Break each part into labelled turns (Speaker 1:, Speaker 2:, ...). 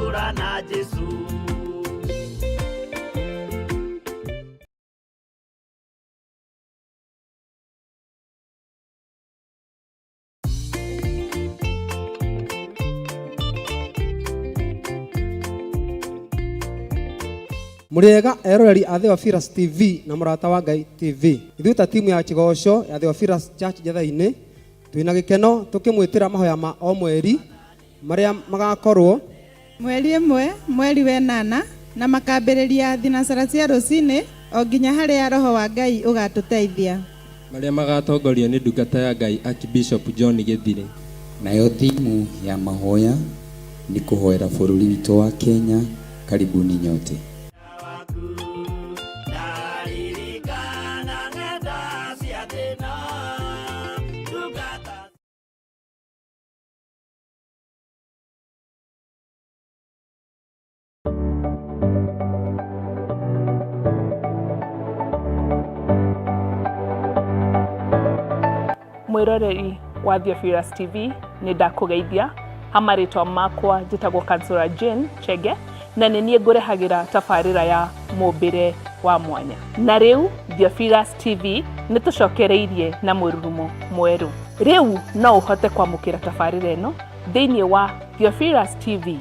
Speaker 1: tũgũtũra na Jesu.
Speaker 2: Muriega eroreri a Theophilus TV na Murata wa Ngai TV. Ithuĩ ta timu ya Chigoco ya Theophilus Church Jetha-inĩ twĩna gĩkeno tũkĩmwĩtĩra mahoya ma o mweri marĩa magakorwo
Speaker 3: mweri 1 mweri wa 8 na makambĩrĩria thinacara cia rũcinĩ o nginya harĩa roho wa Ngai ũgatũteithia.
Speaker 4: Marĩa magatongorio nĩ ndungata ya Ngai Archbishop John Gĩthire.
Speaker 5: Nayo timu ya mahoya ni kuhoera bũrũri witũ wa Kenya. Karibuni nyote.
Speaker 6: Mwiroreri wa Theophilus TV ni ndakugeithia hamarĩtwa makwa njĩtagwo Councillor Jane Chege na nĩ niĩ ngũrehagira tabarĩra ya mũmbĩre wa mwanya. Na rĩu Theophilus TV nĩ tũcokereirie na mũrurumo mwerũ. Rĩu no ũhote kwamũkĩra tabarĩra ĩno thĩinĩ wa Theophilus TV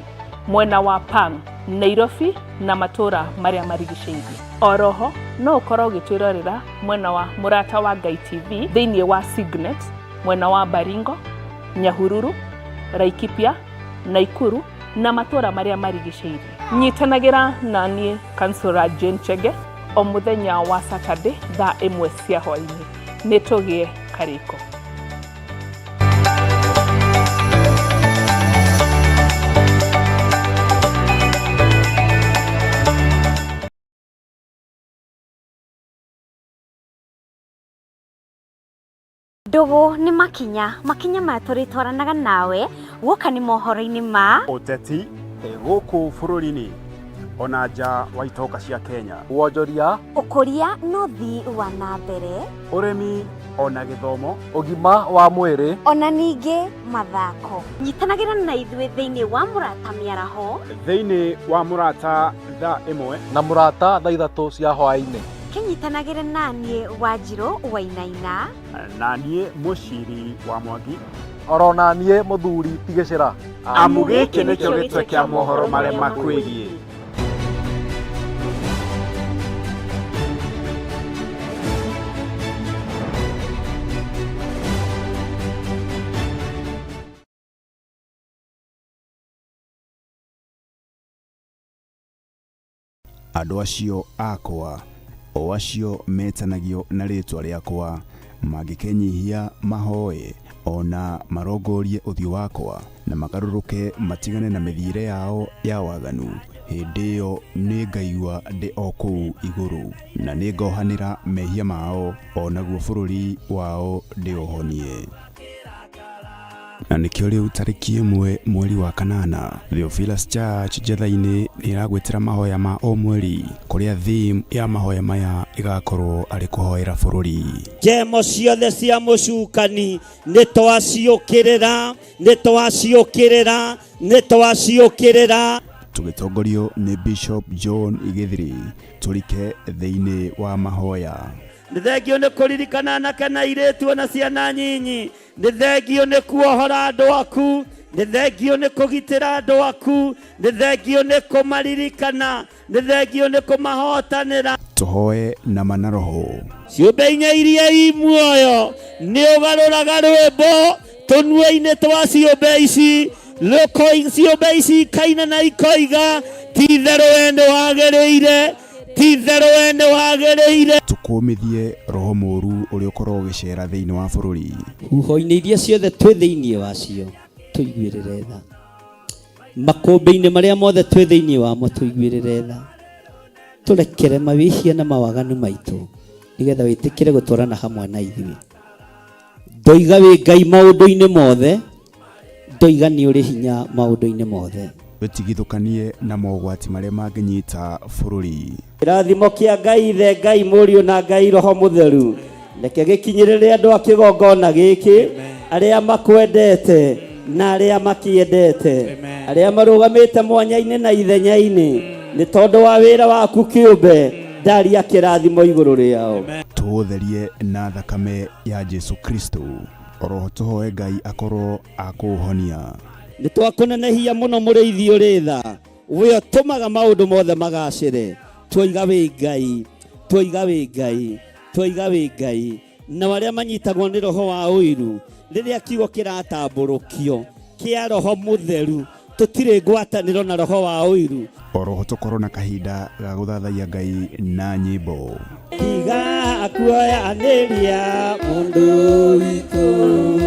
Speaker 6: mwena wa Pang, Nairobi na matũra marĩa marigicĩirie. Oroho no ũkorwo ũgĩtwĩrorera mwena wa Murata wa Ngai TV thĩinĩ wa Signet, mwena wa Baringo, Nyahururu, Laikipia, Naikuru na matũra marĩa marigicĩirie. Nyitanagĩra na niĩ Councillor Jane Chege o mũthenya wa Saturday thaa 1 cia hwaĩ-inĩ. Nĩ tũgĩe karĩko.
Speaker 7: Ndugu ni makinya maya tũrĩtwaranaga nawe gũka nĩ mohoro-inĩ ma
Speaker 8: ũteti gũkũ bũrũri-inĩ ona nja wa itoka cia Kenya,
Speaker 9: wonjoria,
Speaker 7: ũkũria no ũthii wa na mbere,
Speaker 8: ũrĩmi ona gĩthomo,
Speaker 9: ũgima wa mwĩrĩ
Speaker 7: ona ningĩ mathako. Nyitanagĩra na ithuĩ thĩinĩ wa Murata mĩaraho,
Speaker 8: thĩinĩ wa Murata thaa 1
Speaker 9: na Murata thaa 3 cia hwaĩ-inĩ.
Speaker 7: Kenyitanagĩra na niĩ Wanjirũ Wainaina
Speaker 8: na niĩ Mũciri wa Mwangi
Speaker 9: oro na niĩ Mũthuri Tigĩcĩra.
Speaker 8: Amu gĩkĩ nĩkĩo gĩtwe kĩa mohoro marĩa makwĩgiĩ.
Speaker 10: Andũ acio akwa o acio metanagio na rĩtwa rĩakwa mangĩkenyihia mahoye ona marongorie ũthiũ wakwa na magarũrũke matigane na mĩthiĩre yao ya waganu, hĩndĩ ĩyo nĩ ngaigua ndĩ o kũu igũrũ na nĩ ngohanĩra mehia mao onaguo bũrũri wao ndĩũhonie. Na nĩkĩo rĩu tarĩki 1 mweri wa 8 Theophilus Church Jetha-inĩ nĩ ĩragwĩtĩra mahoya ma o mweri, kũrĩa theme ya mahoya maya ĩgakorwo arĩ kũhoera bũrũri.
Speaker 1: Njemo ciothe cia mũcukani nĩ twaciũkĩrĩra, nĩ twaciũkĩrĩra, nĩ twaciũkĩrĩra.
Speaker 10: Tũgĩtongorio nĩ Bishop John Gĩthire tũrike thĩinĩ wa mahoya.
Speaker 1: Nĩ thengio nĩ kũririkana anake na airĩtu na ciana nyinyi. Nĩ thengio nĩ kuohora andũ aku. Nĩ thengio nĩ kũgitĩra andũ aku. Nĩ thengio nĩ kũmaririkana. Nĩ thengio nĩ kũmahotanĩra.
Speaker 10: Tũhoe na manaroho.
Speaker 1: Ciũmbe inya iria i muoyo nĩ ũgarũraga rwĩmbo tũnua-inĩ twa ciũmbe ici. Ciũmbe ici ikaina na ikoiga ti-itherũ we nĩ wagĩrĩire. Ti-itherũ we nĩ wagĩrĩire.
Speaker 10: Tũkũmithie roho mũru ũrĩa ũkorwo ũgĩcera thĩinĩ wa bũrũri.
Speaker 1: Huho-inĩ iria ciothe twĩ thĩinĩ wacio tũiguĩrĩre tha. Makũmbĩ-inĩ marĩa mothe twĩ thĩinĩ wamo tũiguĩrĩre tha. Tũrekere mawĩhia na mawaganu maitũ nĩgetha wĩtĩkĩre gũtwarana hamwe na ithuĩ. Ndoiga wĩ Ngai maũndũ-inĩ mothe, ndoiga nĩ ũrĩ hinya maũndũ-inĩ mothe.
Speaker 10: Wĩtigithũkanie na mogwati marĩa mangĩnyita bũrũri.
Speaker 1: Kĩrathimo kĩa Ngai Ithe, Ngai Mũriũ na Ngai Roho Mũtheru reke gĩkinyĩrĩre andũ a kĩgongona gĩkĩ arĩa makwendete na aria makiendete aria marugamite mwanya-ini na ithenya-ini ni tondu wa wira waku kiumbe ndaria kirathimo iguru riao.
Speaker 10: Tutherie na thakame ya Jesu Kristo oro tuhoe Ngai akorwo akuhonia.
Speaker 1: Ni twakunenehia muno muriithi uri tha we otumaga maundu mothe magacire. Twoiga wi Ngai, twoiga wi Ngai, twoiga wi Ngai. Na waria manyitagwo ni roho wa uiru riria kiugo kiratamburukio kia roho mutheru tutire ngwataniro na roho wa uiru.
Speaker 10: Oro tukorwo na kahinda ga guthathaia Ngai na nyimbo.
Speaker 1: Tiga akuoyaneria mundu witu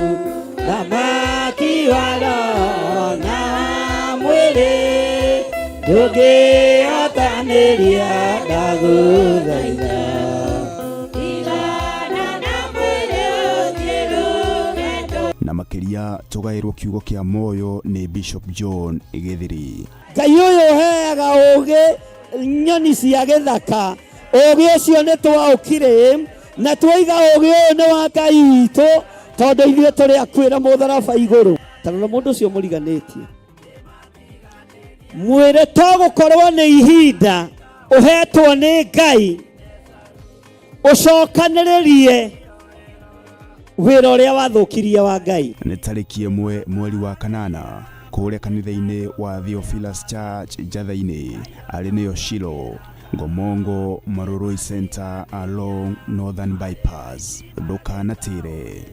Speaker 1: thamaki wa roho na mwili ndungiotaneria ndaguthaitha.
Speaker 10: Na makiria tugairwo kiugo kia moyo ni Bishop John Githiri.
Speaker 1: Ngai uyu heaga ugi nyoni cia githaka ugi ucio ni twaukire na twiga ugi uyu ni wa Ngai witu tondu ithuĩ tũrĩ akwĩra mũtharaba igũrũ. Tarora mũndũ ũcio mũriganĩtie mwĩrĩ to gũkorwo nĩ ihinda ũhetwo nĩ Ngai ũcokanĩrĩrie wĩra ũrĩa wathũkirie wa Ngai.
Speaker 10: Nĩ tarĩki 1 mweri wa kanana kũrĩa kanitha-inĩ wa Theophilus Church Njatha-inĩ arĩ nĩyo Shilo Ngomongo Maroroi Center along Northern Bypass. Ndũkanatĩre.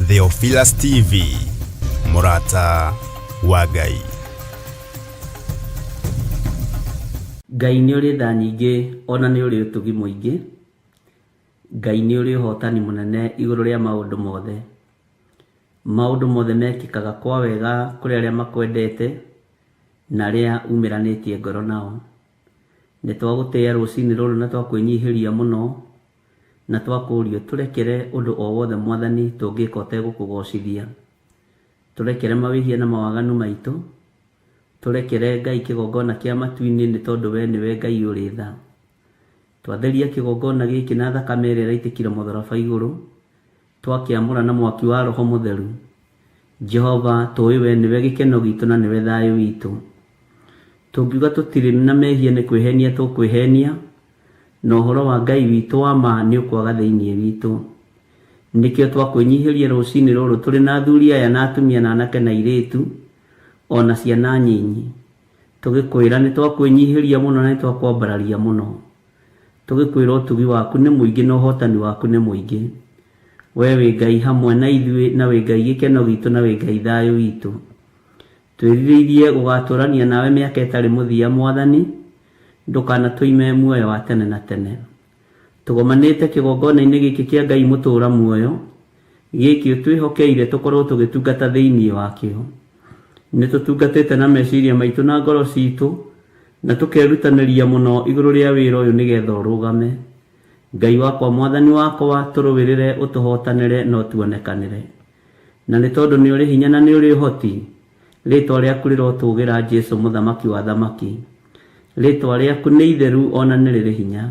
Speaker 11: Theophilus TV, Murata wa Ngai.
Speaker 1: Ngai nĩ ũrĩ tha nyingĩ ona nĩ ũrĩ ũtugi mũingĩ. Ngai nĩ ũrĩ ũhotani mũnene igũrũ rĩa maũndũ mothe. Maũndũ mothe mekĩkaga kwa wega kũrĩ arĩa makwendete na arĩa umĩranĩtie ngoro nao. Nĩ twagũtĩĩa rũcinĩ rũrũ na twakwĩnyihĩria mũno na twakũũrio tũrekere ũndũ o wothe Mwathani tũngĩka ũtegũkũgocithia. Tũrekere mawĩhia na mawaganu maitũ. Tũrekere Ngai kĩgongona kĩa matu-inĩ nĩ tondũ we nĩwe Ngai ũrĩ tha. Twatheria kĩgongona gĩkĩ na thakame ĩrĩa ĩraitĩkire mũtharaba igũrũ. Twakĩamũra na mwaki wa Roho Mũtheru. Jehova tũĩ we nĩwe gĩkeno gitũ na nĩwe thayũ witũ. Tũngiuga tũtirĩ na mehia nĩ kwĩhenia tũkwĩhenia. Na ũhoro wa Ngai witũ wa ma nĩ ũkwaga thĩinĩ witũ. Nĩkĩo twakwĩnyihĩria rũcinĩ rũrũ tũrĩ na athuri aya na atumia na anake na airĩtu ona ciana nyinyi. Tũgĩkwĩra nĩ twakwĩnyihĩria mũno na nĩ twakwambararia mũno. Tũgĩkwĩra ũtugi waku nĩ mũingĩ na ũhotani waku nĩ mũingĩ. We wĩ Ngai hamwe na ithuĩ na wĩ Ngai gĩkeno gitũ na wĩ Ngai thayũ witũ. Twĩrirĩirie gũgatũrania nawe mĩaka ĩtarĩ mũthia Mwathani. Ndũkanatũime muoyo wa tene na tene. Tũgomanĩte kĩgongona-inĩ gĩkĩ kĩa Ngai mũtũra muoyo. Gĩkĩ twĩhokeire tũkorwo tũgĩtungata thĩinĩ wakĩo. Nĩ tũtungatĩte na meciria maitũ na ngoro citũ na tũkerutanĩria mũno igũrũ rĩa wĩra ũyũ nĩgetha ũrũgame. Ngai wakwa Mwathani wakwa tũrũwĩrĩre ũtũhotanĩre na ũtuonekanĩre. Na nĩ tondũ nĩ ũrĩ hinya na nĩ ũrĩ ũhoti. Rĩĩtwa rĩaku rĩrotũũgĩra Jesũ mũthamaki wa thamaki. Rĩĩtwa rĩaku nĩ itheru ona nĩ rĩrĩ hinya.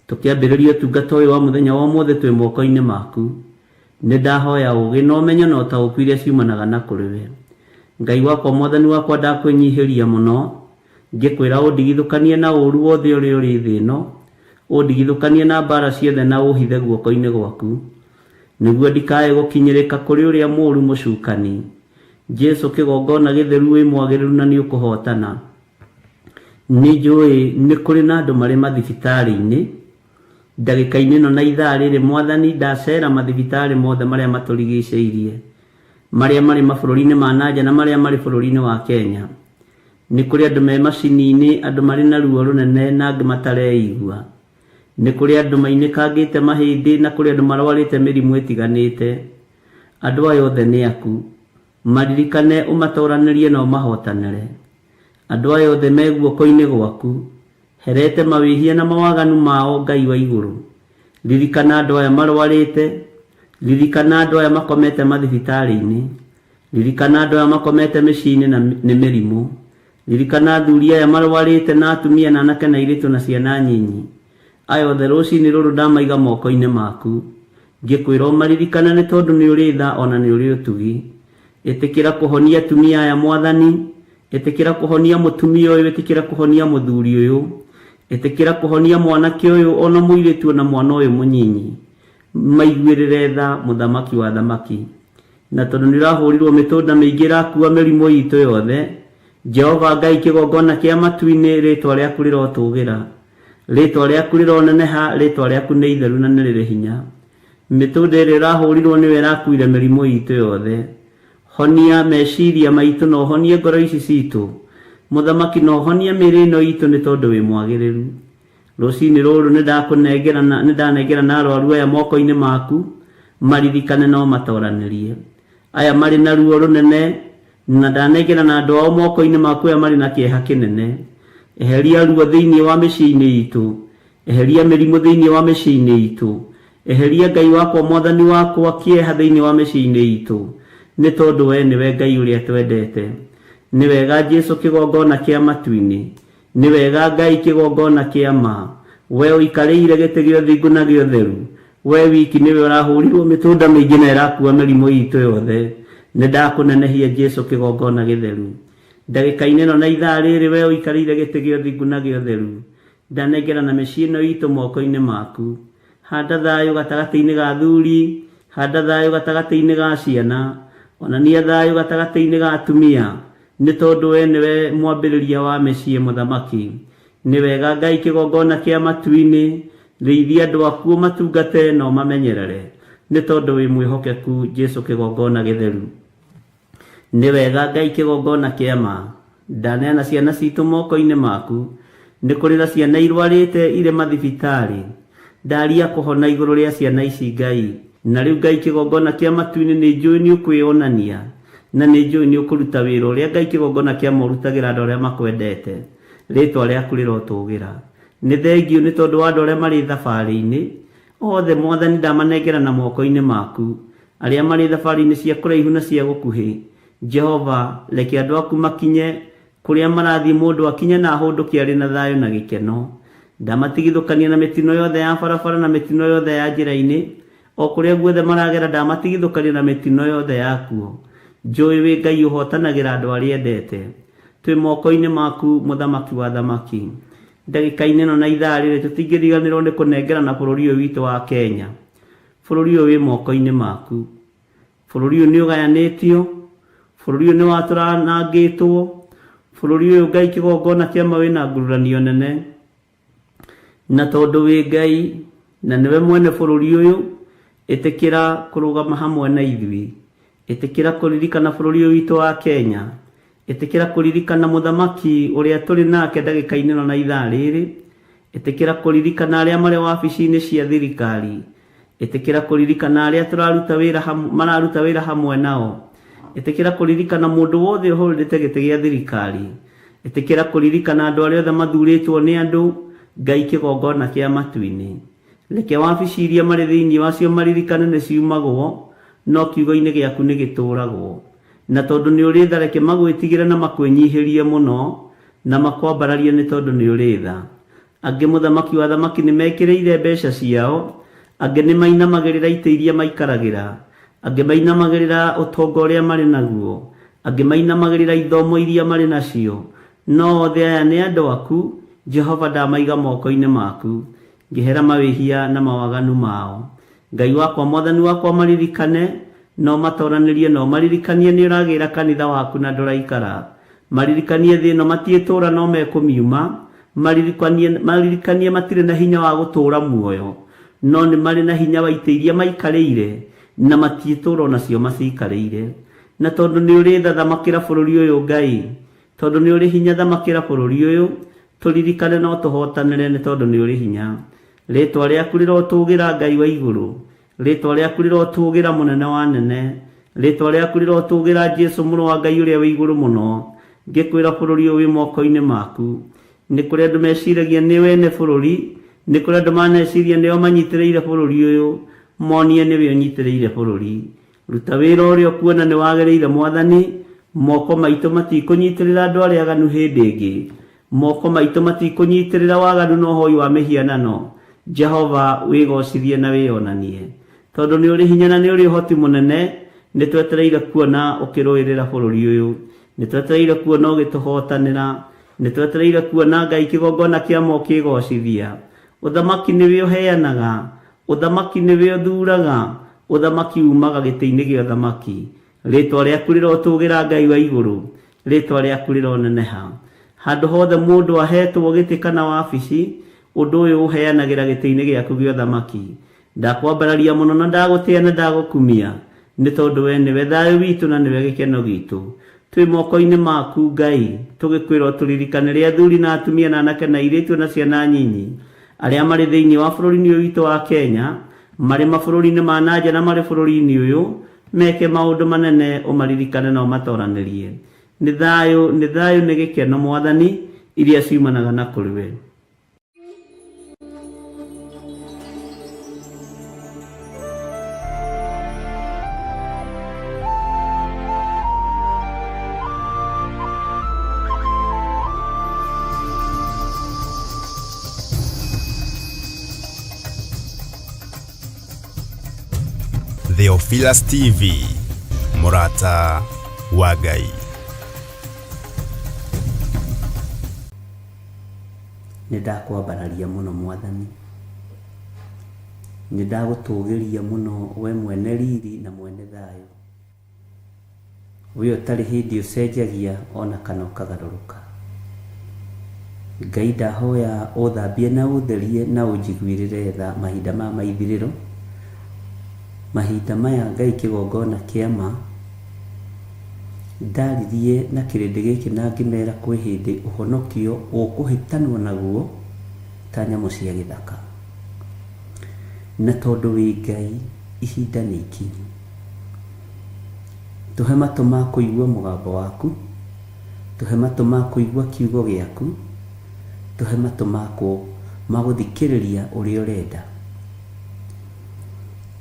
Speaker 1: Tũkĩambĩrĩria ũtungata ũyũ wa mũthenya wa ũmũthĩ twĩ moko-inĩ maku. Nĩ ndahoya ũũgĩ na ũmenyo na ũtaũku iria ciumanaga na kũrĩ we. Ngai wakwa Mwathani wakwa ndakwĩnyihĩria mũno. Ngĩkwĩra ũndigithũkanie na ũũru wothe ũrĩa ũrĩ thĩ ĩno. Ũndigithũkanie na mbara ciothe na ũhithe guoko-inĩ gwaku. Nĩguo ndikae gũkinyĩrĩka kũrĩ ũrĩa mũũru mũcukani. Jesũ kĩgongona gĩtheru wĩ mwagĩrĩru na nĩ ũkũhotana. Nĩ njũĩ nĩ kũrĩ na andũ marĩ mathibitarĩ-inĩ. Ndagĩka-inĩ ĩno na ithaa rĩrĩ Mwathani ndacera mathibitarĩ mothe marĩa matũrigicĩirie. Marĩa marĩ mabũrũri-inĩ ma nanja na marĩa marĩ bũrũri-inĩ wa Kenya. Nĩ kũrĩ andũ me macini-inĩ, andũ marĩ na ruo rũnene na angĩ matareigua. nĩ kũrĩ andũ mainĩkangĩte mahĩndĩ na kũrĩ andũ marwarĩte mĩrimũ ĩtiganĩte. Andũ aya othe nĩ aku, maririkane ũmatoranĩrie na ũmahotanĩre. Andũ aya othe me guoko-inĩ gwaku, herete mawĩhia na mawaganu mao Ngai wa igũrũ. Ririkana andũ aya marwarĩte, ririkana andũ aya makomete mathibitarĩ-inĩ, ririkana andũ aya makomete mĩciĩ-inĩ nĩ mĩrimũ, ririkana athuri aya marwarĩte na atumia na anake na airĩtu na ciana nyinyi. Aya othe rũcinĩ rũrũ ndamaiga moko-inĩ maku, ngĩkwĩra ũmaririkana nĩ tondũ nĩ ũrĩ tha ona nĩ ũrĩ ũtugi. Ĩtĩkĩra kũhonia atumia aya Mwathani, ĩtĩkĩra kũhonia mũtumia ũyũ, ĩtĩkĩra kũhonia mũthuri ũyũ, ĩtĩkĩra kũhonia mwanake ũyũ ona mũirĩtu na mwana ũyũ mũnyinyi. Maiguĩrĩre tha mũthamaki wa thamaki. Na tondũ nĩ ũrahũrirwo mĩtũnda mĩingĩ ĩrakua mĩrimũ itũ yothe, Jehova Ngai kĩgongona kĩa matu-inĩ rĩtwa rĩaku rĩrotũgĩra, rĩtwa rĩaku rĩroneneha, rĩtwa rĩaku nĩ itheru na nĩ rĩrĩ hinya. Mĩtũnda ĩrĩa ĩrahũrirwo nĩwe ĩrakuire mĩrimũ itũ yothe. Honia meciria maitũ na ũhonie ngoro ici citũ, mũthamaki, na ũhonie mĩĩrĩ ĩno itũ nĩ tondũ wĩ mwagĩrĩru. Rũcinĩ rũrũ nĩ ndanengerana arwaru aya moko-inĩ maku, maririkane na ũmatoranĩrie. Aya marĩ na ruo rũnene, na ndanengerana andũ ao moko-inĩ maku aya marĩ na kĩeha kĩnene. Eheria ruo thĩinĩ wa mĩciĩ-inĩ itũ, eheria mĩrimũ thĩinĩ wa mĩciĩ-inĩ itũ, eheria Ngai wakwa Mwathani wakwa kĩeha thĩinĩ wa mĩciĩ-inĩ itũ, nĩ tondũ we nĩwe Ngai ũrĩa twendete. Nĩ wega Jesu kĩgongona kĩa matu-inĩ, nĩ wega Ngai kĩgongona kĩa ma. We ũikarĩire gĩtĩ gĩa ũthingu na gĩa ũtheru, we wiki nĩwe ũrahũrirwo mĩtũnda mĩingĩ na ĩrakua mĩrimũ itũ yothe. Nĩ ndakũnenehia Jesu kĩgongona gĩtheru. Ndagĩka-inĩ ĩno na ithaa rĩrĩ we ũikarĩire gĩtĩ gĩa ũthingu na gĩa ũtheru, ndanengerana mĩciĩ ĩno itũ moko-inĩ maku. Handa thayũ gatagatĩ-inĩ ga athuri, handa thayũ gatagatĩ-inĩ ga ciana, onania thayũ gatagatĩ-inĩ ga atumia, nĩ tondũ we nĩwe mwambĩrĩria wa mĩciĩ mũthamaki. Nĩ wega Ngai kĩgongona kĩa matu-inĩ, rĩithia andũ aku ũmatungate na ũmamenyerere, nĩ tondũ wĩ mwĩhokeku Jesu kĩgongona gĩtheru. Nĩ wega Ngai kĩgongona kĩa ma, ndaneana ciana citũ moko-inĩ maku. Nĩ kũrĩ na ciana irwarĩte irĩ mathibitarĩ, ndaria kũhona igũrũ rĩa ciana ici Ngai. Na rĩu Ngai kĩgongona kĩa matu-inĩ nĩ njũĩ nĩ ũkwĩonania, na nĩ njũĩ nĩ ũkũruta wĩra ũrĩa Ngai kĩgongona kĩa ma ũrutagĩra andũ arĩa makwendete. Rĩtwa rĩaku rĩrotũgĩra. Nĩ thengiũ nĩ tondũ wa andũ arĩa marĩ thabarĩ-inĩ othe Mwathani ndamanengerana moko-inĩ maku, arĩa marĩ thabarĩ-inĩ cia kũraihu na cia gũkuhĩ. Jehova, reke andũ aku makinye kũrĩa marathiĩ, mũndũ akinye na ahũndũke arĩ na thayũ na gĩkeno. Ndamatigithũkania na mĩtino yothe ya barabara na mĩtino yothe ya njĩra-inĩ, o kũrĩa guothe maragera ndamatigithũkania na mĩtino yothe yakuo. Njũĩ wĩ Ngai ũhotanagĩra andũ arĩa endete. Twĩ moko-inĩ maku mũthamaki wa thamaki. Ndagĩka-inĩ ĩno na ithaa rĩrĩ tũtingĩriganĩrwo nĩ kũnengerana bũrũri ũyũ witũ wa Kenya. Bũrũri ũyũ wĩ moko-inĩ maku. Bũrũri ũyũ nĩ ũgayanĩtio, bũrũri ũyũ nĩ watũranangĩtwo, bũrũri ũyũ Ngai kĩgongona kĩa ma wĩna ngũrũranio nene. Na tondũ wĩ Ngai na nĩwe mwene bũrũri ũyũ, ĩtĩkĩra kũrũgama hamwe na ithuĩ, ĩtĩkĩra kũririkana bũrũri ũyũ witũ wa Kenya, ĩtĩkĩra kũririkana mũthamaki ũrĩa tũrĩ nake ndagĩka-inĩ ĩno na ithaa rĩrĩ, ĩtĩkĩra kũririkana arĩa marĩ wabici-inĩ cia thirikari, ĩtĩkĩra kũririkana arĩa mararuta wĩra hamwe nao, ĩtĩkĩra kũririkana mũndũ wothe ũhũrĩte gĩtĩ gĩa thirikari, ĩtĩkĩra kũririkana andũ arĩa othe mathurĩtwo nĩ andũ. Ngai kĩgongona kĩa matu-inĩ, reke wabici iria marĩ thĩinĩ wacio maririkane nĩ ciumagwo, no kiugo-inĩ gĩaku nĩ gĩtũragwo. Na tondũ nĩ ũrĩ tha, reke magwĩtigĩre na makwĩnyihĩrie mũno na makwambararie nĩ tondũ nĩ ũrĩ tha. Angĩ mũthamaki wa thamaki nĩ mekĩrĩire mbeca ciao, angĩ nĩ mainamagĩrĩra itĩ iria maikaragĩra, angĩ mainamagĩrĩra ũtonga ũrĩa marĩ naguo, angĩ mainamagĩrĩra ithomo iria marĩ nacio. No othe aya nĩ andũ aku Jehova, ndamaiga moko-inĩ maku, ngĩhera mawĩhia na mawaganu mao. Ngai wakwa Mwathani wakwa maririkane, no matoranĩrie, no maririkanie nĩ ũragĩra kanitha waku na ndũraikara. Maririkanie thĩ ĩno matiĩtũra no mekũmiuma, maririkanie matirĩ na hinya wa gũtũra muoyo, no nĩ marĩ na hinya wa itĩ iria maikarĩire na matiĩtũra onacio macikarĩire. Na tondũ nĩ ũrĩ tha, thamakĩra bũrũri ũyũ Ngai, tondũ nĩ ũrĩ hinya, thamakĩra bũrũri ũyũ, tũririkane no tũhotanĩre nĩ tondũ nĩ ũrĩ hinya. ritwa riaku rirotugira Ngai wa iguru, ritwa riaku rirotugira munene wa nene, ritwa riaku rirotugira Jesu mũrũ wa Ngai uria wa iguru muno. Ngikwira bũrũri ũyũ wĩ moko-inĩ maku. Nĩ kũrĩ andũ meciragia nĩwe nĩ bũrũri, nĩ kũrĩ andũ maneciria nĩo manyitĩrĩire bũrũri ũyũ, monie nĩwe ũnyitĩrĩire bũrũri. Ruta wĩra ũrĩa kuona nĩ wagĩrĩire Mwathani. Moko maitũ matikũnyitĩrĩra andũ arĩa aganu hĩndĩ ĩngĩ, moko maitũ matikũnyitĩrĩra waganu na ũhoi wa mĩhianano. Jehova wĩgocithie na wĩonanie, tondũ nĩ ũrĩ hinya na nĩ ũrĩ ũhoti mũnene. Nĩ twetereire kuona ũkĩrũĩrĩra bũrũri ũyũ, nĩ twetereire kuona ũgĩtũhotanĩra, nĩ twetereire kuona Ngai kĩgongona kĩa mo kĩgocithia. Ũthamaki nĩwe ũheanaga, ũthamaki nĩwe ũthuraga, ũthamaki umaga gĩtĩ-inĩ gĩa ũthamaki. Rĩtwa rĩaku rĩrotũgĩra Ngai wa igũrũ, rĩtwa rĩaku rĩroneneha. Handũ hothe mũndũ ahetwo gĩtĩ kana wabici, ũndũ ũyũ ũheanagĩra gĩtĩ-inĩ gĩaku gĩa ũthamaki. Ndakwambararia mũno na ndagũtĩĩa na ndagũkumia, nĩ tondũ we nĩwe thayũ witũ na nĩwe gĩkeno gitũ. Twĩ moko-inĩ maku Ngai, tũgĩkwĩra tũririkanĩre athuri na atumia na anake na airĩtu na ciana nyinyi arĩa marĩ thĩinĩ wa bũrũri-inĩ ũyũ witũ wa Kenya, marĩ mabũrũri-inĩ ma nanja na marĩ bũrũri-inĩ ũyũ, meke maũndũ manene, ũmaririkane na ũmatoranĩrie. Nĩ thayũ nĩ gĩkeno Mwathani iria ciumanaga na kũrĩ we.
Speaker 11: Theophilus TV, mũrata wa Ngai.
Speaker 1: Nĩ ndakwambararia mũno Mwathani, nĩ ndagũtũgĩria mũno we mwene riri na mwene thayũ, we ũtarĩ hĩndĩ ũcenjagia ona kana ũkagarũrũka. Ngai ndahoya ũthambie na ũtherie na ũnjiguĩrĩre tha mahinda ma maithirĩro, mahinda maya Ngai kĩgongona kĩama ndaririe na kĩrĩndĩ gĩkĩ na ngĩmera kwĩ hĩndĩ ũhonokio ũkũhĩtanwo naguo ta nyamũ cia gĩthaka. Na tondũ wĩ Ngai, ihinda nĩ ikinyu. Tũhe matũ ma kũigua mũgambo waku, tũhe matũ ma kũigua kiugo gĩaku, tũhe matũ ma gũthikĩrĩria ũrĩa ũrenda.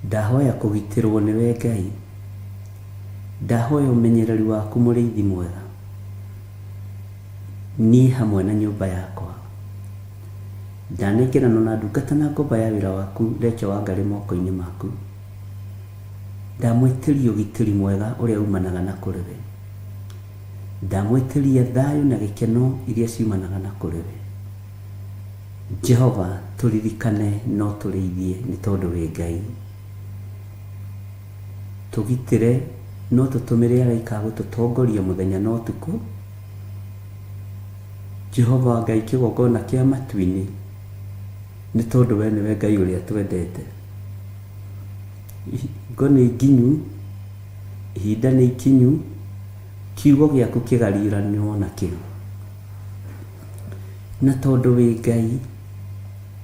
Speaker 1: Ndahoya kũgitĩrwo nĩwe Ngai, ndahoya ũmenyereri waku mũrĩithi mwega, niĩ hamwe na nyũmba yakwa. Ndanengerana na ndungata na ngomba ya wĩra waku Rachel Wangarĩ moko-inĩ maku. Ndamwĩtĩria ũgitĩri mwega ũrĩa umanaga na kũrĩ we. Ndamwĩtĩria thayũ na gĩkeno iria ciumanaga na kũrĩ we. Jehova, tũririkane no tũrĩithie nĩ tondũ wĩ Ngai. Tũgitĩre no tũtũmĩre araika gũtũtongoria mũthenya na ũtukũ. Jehova Ngai kĩgongona kĩa matu-inĩ, nĩ tondũ we nĩwe Ngai ũrĩa twendete. Ngo nĩ nginyu, ihinda nĩ ikinyu, kiugo gĩaku kĩgariũranĩrwo nakĩo. Na tondũ wĩ Ngai,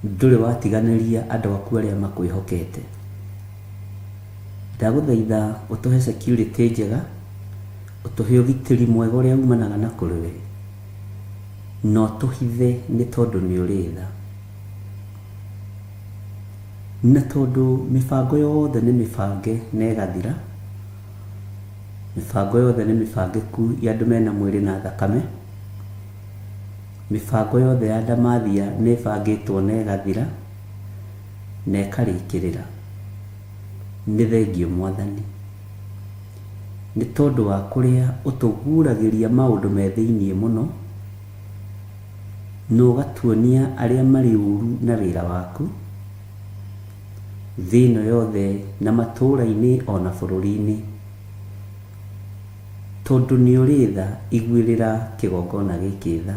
Speaker 1: ndũrĩ watiganĩria andũ aku arĩa makwĩhokete. Ndagũthaitha ũtũhe security njega, ũtũhe ũgitĩri mwega ũrĩa umanaga na kũrĩ we, no tũhithe nĩ tondũ nĩ ũrĩ tha. Na tondũ mĩbango yothe nĩ mĩbange na ĩgathira, mĩbango yothe nĩ mĩbangĩku ya andũ mena mwĩrĩ na thakame, mĩbango yothe ya ndamathia nĩ ĩbangĩtwo na ĩgathira na ĩkarĩkĩrĩra. Nĩ thengio Mwathani, nĩ tondũ wa kũrĩa ũtũguragĩria maũndũ me thĩiniĩ mũno, na ũgatuonia arĩa marĩ ũru na wĩra waku thĩ ĩno yothe na matũũra-inĩ ona bũrũri-inĩ. Tondũ nĩ ũrĩ tha, iguĩrĩra kĩgongona gĩkĩ tha,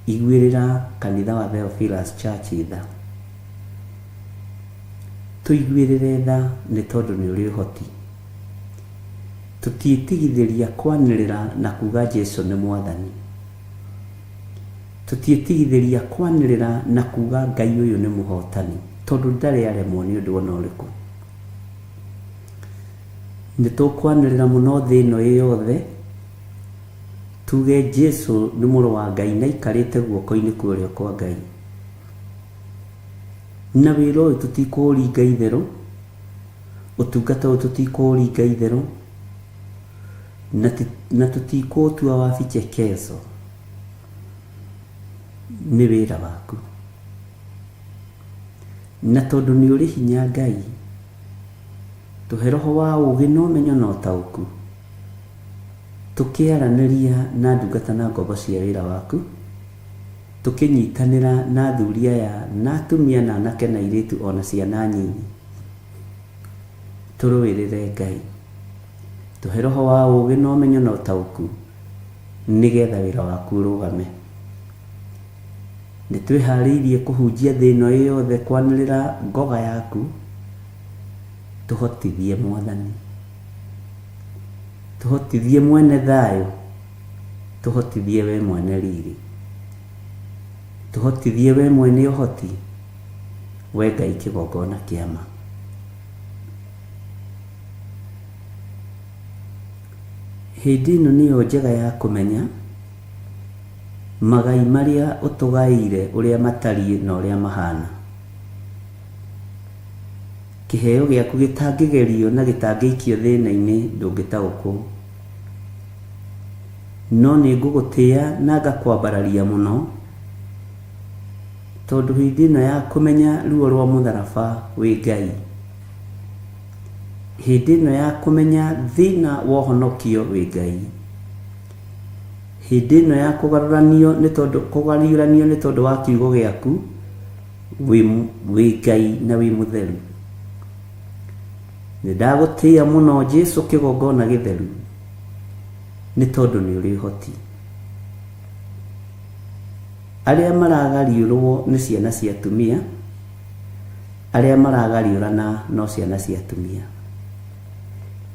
Speaker 1: iguĩrĩra kanitha wa Theophilus Church tha. Tũiguĩrĩre tha nĩ tondũ nĩ ũrĩ ũhoti. Tũtiĩtigithĩria kwanĩrĩra na kuga Jesũ nĩ Mwathani. tutietigithiria kwanirira na kuga Ngai uyu ni muhotani tondu ndari aremwo ni undu ona uriku ni tukwanirira muno thi ino yothe tuge Jesu ni muru wa Ngai na ikarite guoko-ini kurio kwa Ngai na wira uyu tutikuringa itheru utungata uyu tutikuringa itheru na tutikutua wabichekezo ni wira waku na tondu ni uri hinya Ngai tuhe roho wa ugi no menyo no tauku tukiaraniria na ndungata na ngombo cia wira waku tukinyitanira na thuria ya na atumia na anake na iritu ona ciana nyinyi turuwirire Ngai tuhe roho wa ugi no menyo no tauku nigetha wira waku urugame nitwihariirie kuhunjia thi ino yothe kwanirira ngoga yaku tuhotithie Mwathani tuhotithie mwene thayo tuhotithie we mwene riri tuhotithie we mwene uhoti we Ngai kigongona kiama hindi ino niyo njega ya kumenya magai maria utugaire uria matari na uria mahana kiheo giaku gitangigerio na gitangikio thina-ini ndungitaukwo no ni ngugutia na ngakwambararia muno tondu hindi ino ya kumenya ruo rwa mutharaba wi Ngai hindi ino ya kumenya thina wa honokio wi Ngai hindi ino ya kugaruranio ni tondu wa kiugo giaku wi Ngai na wi mutheru nindagutia muno Jesu kigongona githeru ni tondu ni uri hoti aria maragariurwo ni ciana cia atumia aria maragariurana no ciana cia atumia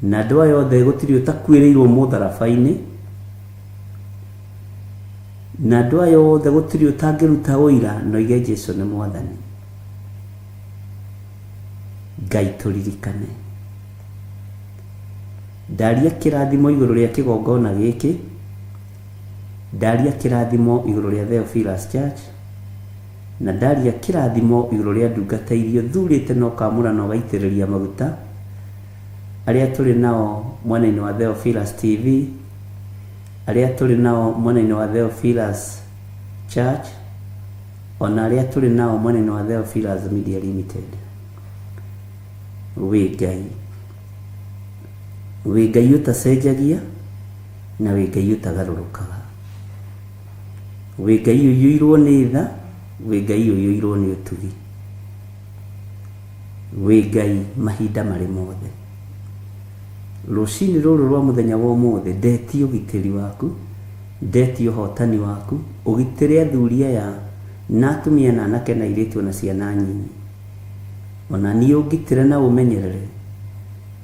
Speaker 1: na andu aya othe gutiri utakwiriirwo mutharaba-ini na andu aya othe gutiri utangiruta uira no ige Jesu ni Mwathani Ngai turirikane ndaria kirathimo iguru ria kigongona giki ndaria kirathimo iguru ria Theophilus Church na ndaria kirathimo iguru ria ndungata irio thurite no kamura no gaitiriria maguta aria turi nao mwena-ini wa Theophilus TV aria turi nao mwena-ini wa Theophilus Church ona aria turi nao mwena-ini wa Theophilus Media Limited wi Ngai utacenjagia na wi Ngai utagarurukaga wi Ngai uyuirwo ni tha wi Ngai uyuirwo ni utugi wi Ngai mahinda mari mothe rucini ruru rwa muthenya wa umuthi ndeti ugitiri waku ndeti uhotani waku ugitire athuria ya na atumia na anake na iritu na ciana nyinyi ona ni ugitire na umenyerere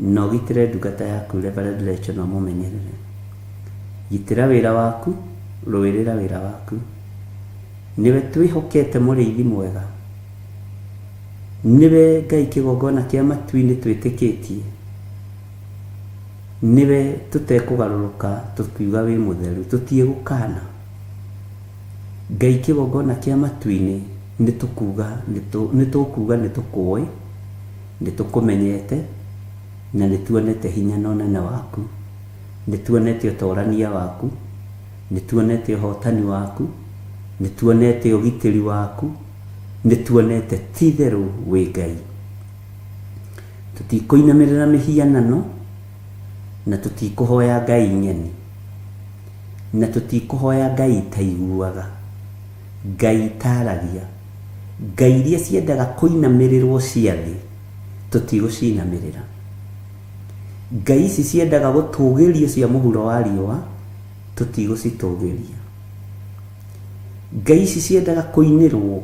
Speaker 1: no gitire ndungata yaku Reverend Rachel no mumenyerere gitira wira waku ruwirira wira waku niwe twihokete muriithi mwega niwe Ngai kigongona kia matu-ini twitikitie niwe tutekugaruruka tukiuga wi mutheru tutiegukana Ngai kigongona kia matu-ini nitukuga nitukui nitukumenyete na nituonete hinya na unene waku nituonete utorania waku nituonete uhotani waku nituonete ugitiri waku nituonete titheru wi Ngai tutikuinamirira mihianano na tutikuhoya Ngai nyeni na tutikuhoya Ngai taiguaga Ngai taragia Ngai iria ciendaga kuinamirirwo ciathi tutigucinamirira Ngai ici ciendaga gutugirio cia muhuro wa riua tutigucitugiria Ngai ici ciendaga kuinirwo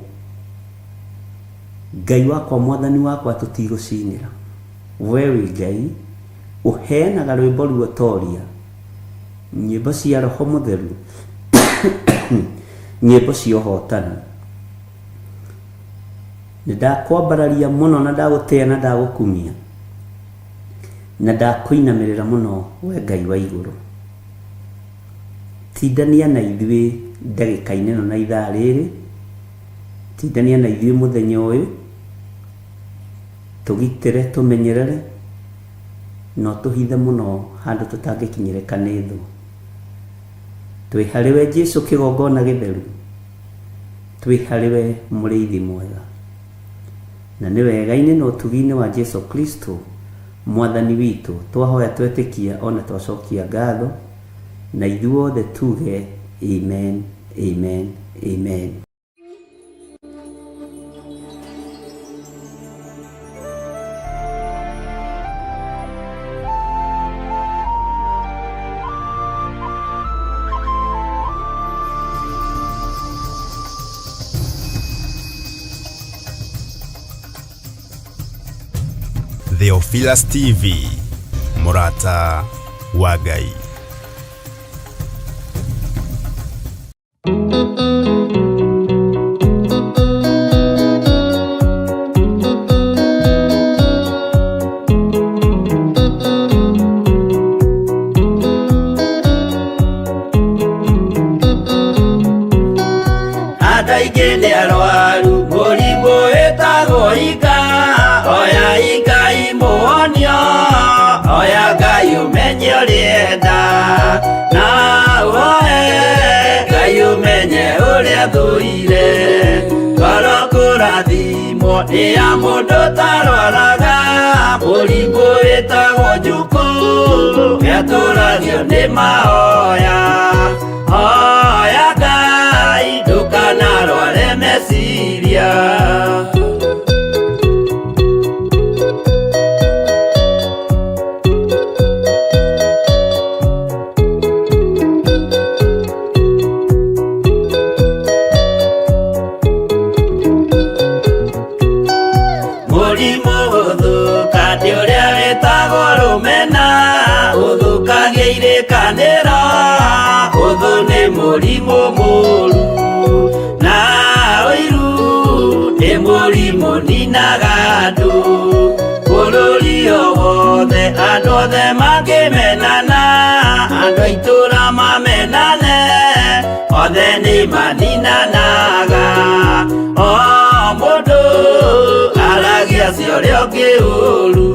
Speaker 1: Ngai wakwa Mwathani wakwa tutigucinira we wi Ngai uheanaga rwimbo ruotoria nyimbo cia Roho Mutheru nyĩmbo cia ũhotani. Nĩndakwambararia mũno na ndagũtĩa na ndagũkumia na ndakũinamĩrĩra mũno we Ngai wa igũrũ. Tindania na ithuĩ ndagĩka-inĩ ĩno na ithaa rĩrĩ, tindania na ithuĩ mũthenya ũyũ, tũgitĩre tũmenyerere no tũhithe mũno handũ tũtangĩkinyĩrĩka nĩ thũ. Twĩ harĩwe Jesũ kĩgongona gĩtheru, twĩ harĩwe mũrĩithi mwega, na nĩ wega-inĩ na ũtugi-inĩ wa Jesũ Kristo mwathani witũ twahoya twetĩkia ona twacokia ngatho, na ithuothe tuge amen, amen, amen.
Speaker 11: Theophilus TV, mũrata wa Ngai.
Speaker 1: Andũ aingĩ nĩ arwaru mũrimũ wĩtagwo ika, oya Ngai muonio, oya Ngai umenye ũrĩenda, na uhoe Ngai umenye ũrĩa thũire, ngoro kũrathimwo nĩ ya mũndũ tarwaraga mũrimũ wĩtagwo njukũ, gĩatũragio nĩ mahoya, hoya Ngai ndũkanarware meciria. Mũrimũ ũthũka nĩ ũrĩa wĩtagwo rũmena, ũthũkagia irĩkanĩro, ũthũ nĩ mũrimũ mũru, na ũiru nĩ mũrimũ ninaga andũ, bũrũri o wothe andũ othe mangĩmenana, andũ a itũra mamenane, othe nĩ maninanaga, o mũndũ aragia cio ũrĩa ũngĩ ũru.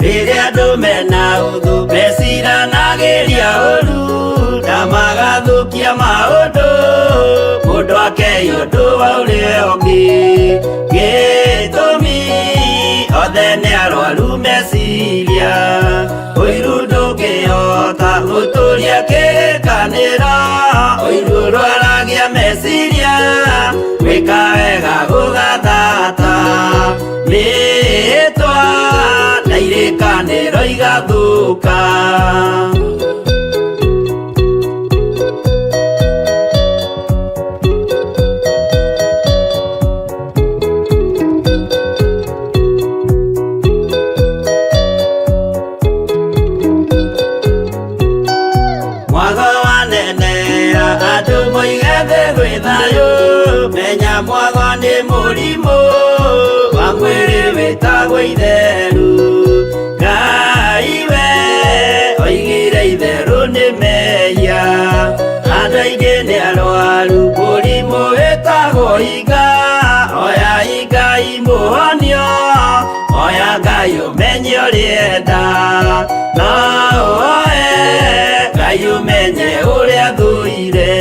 Speaker 1: Rĩrĩa andũ mena ũthũ meciranagĩria ũru na magathũkia maũndũ, mũndũ akei ũndũ wa ũrĩa ũngĩ, gĩtũmi othe nĩ arwaru meciria, ũiru ndũngĩhota gũtũria kĩrĩkanĩro, ũiru ũrwaragia meciria, gwĩka wega gũgathata, mĩĩtwa na irĩkanĩro igathũka. Mwago wanenera andũ moige thĩ gwĩ thayũ, menya mwago nĩ mũrimũ wa mwĩrĩ wĩtagwo itherũ, Ngai we oigire itherũ nĩ mehia, andũ aingĩ nĩ arwaru mũrimũ wĩtagwo ika, oya Ngai muonio, oya Ngai umenye ũrĩenda, na uhoe Ngai umenye ũrĩa thũire.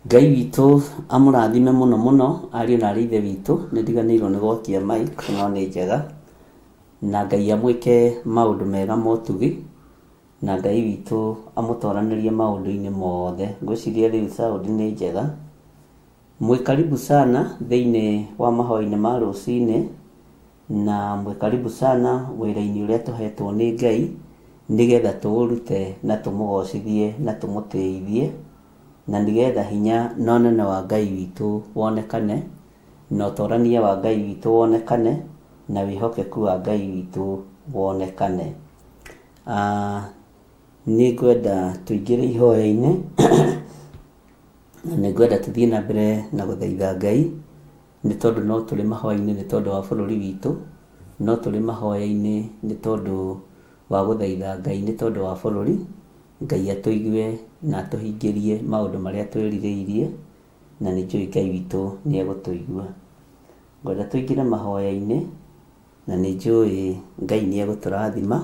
Speaker 1: Ngai witũ amũrathime mũno mũno, ariũ na ithe witũ, nĩ ndiganĩirwo nĩ gwakia mic no nĩ njega, na Ngai amwĩke maũndũ mega ma ũtugi, na Ngai witũ amũtwaranĩrie maũndũ-inĩ mothe. Ngwĩciria rĩu sound nĩ njega. Mwĩ karibu sana thĩinĩ wa mahoya-inĩ ma rũcinĩ, na mwĩ karibu sana wĩra-inĩ ũrĩa tũhetwo nĩ Ngai, nĩgetha tũũrute na tũmũgocithie na tũmũtĩithie, na nĩgetha hinya na ũnene wa Ngai witũ wonekane, na ũtorania wa Ngai witũ wonekane, na wĩhokeku wa Ngai witũ wonekane. Nĩ ngwenda tũingĩre ihoya-inĩ na nĩ ngwenda tũthiĩ na mbere na gũthaitha Ngai, nĩ tondũ no tũrĩ mahoya-inĩ nĩ tondũ wa bũrũri witũ, no tũrĩ mahoya-inĩ nĩ tondũ wa gũthaitha Ngai nĩ tondũ wa bũrũri. Ngai atũigue na atũhingĩrie maũndũ marĩa twĩrirĩirie, na nĩ njũĩ Ngai witũ nĩ egũtũigua. Ngwenda tũingĩre mahoya-inĩ, na nĩ njũĩ Ngai nĩ egũtũrathima,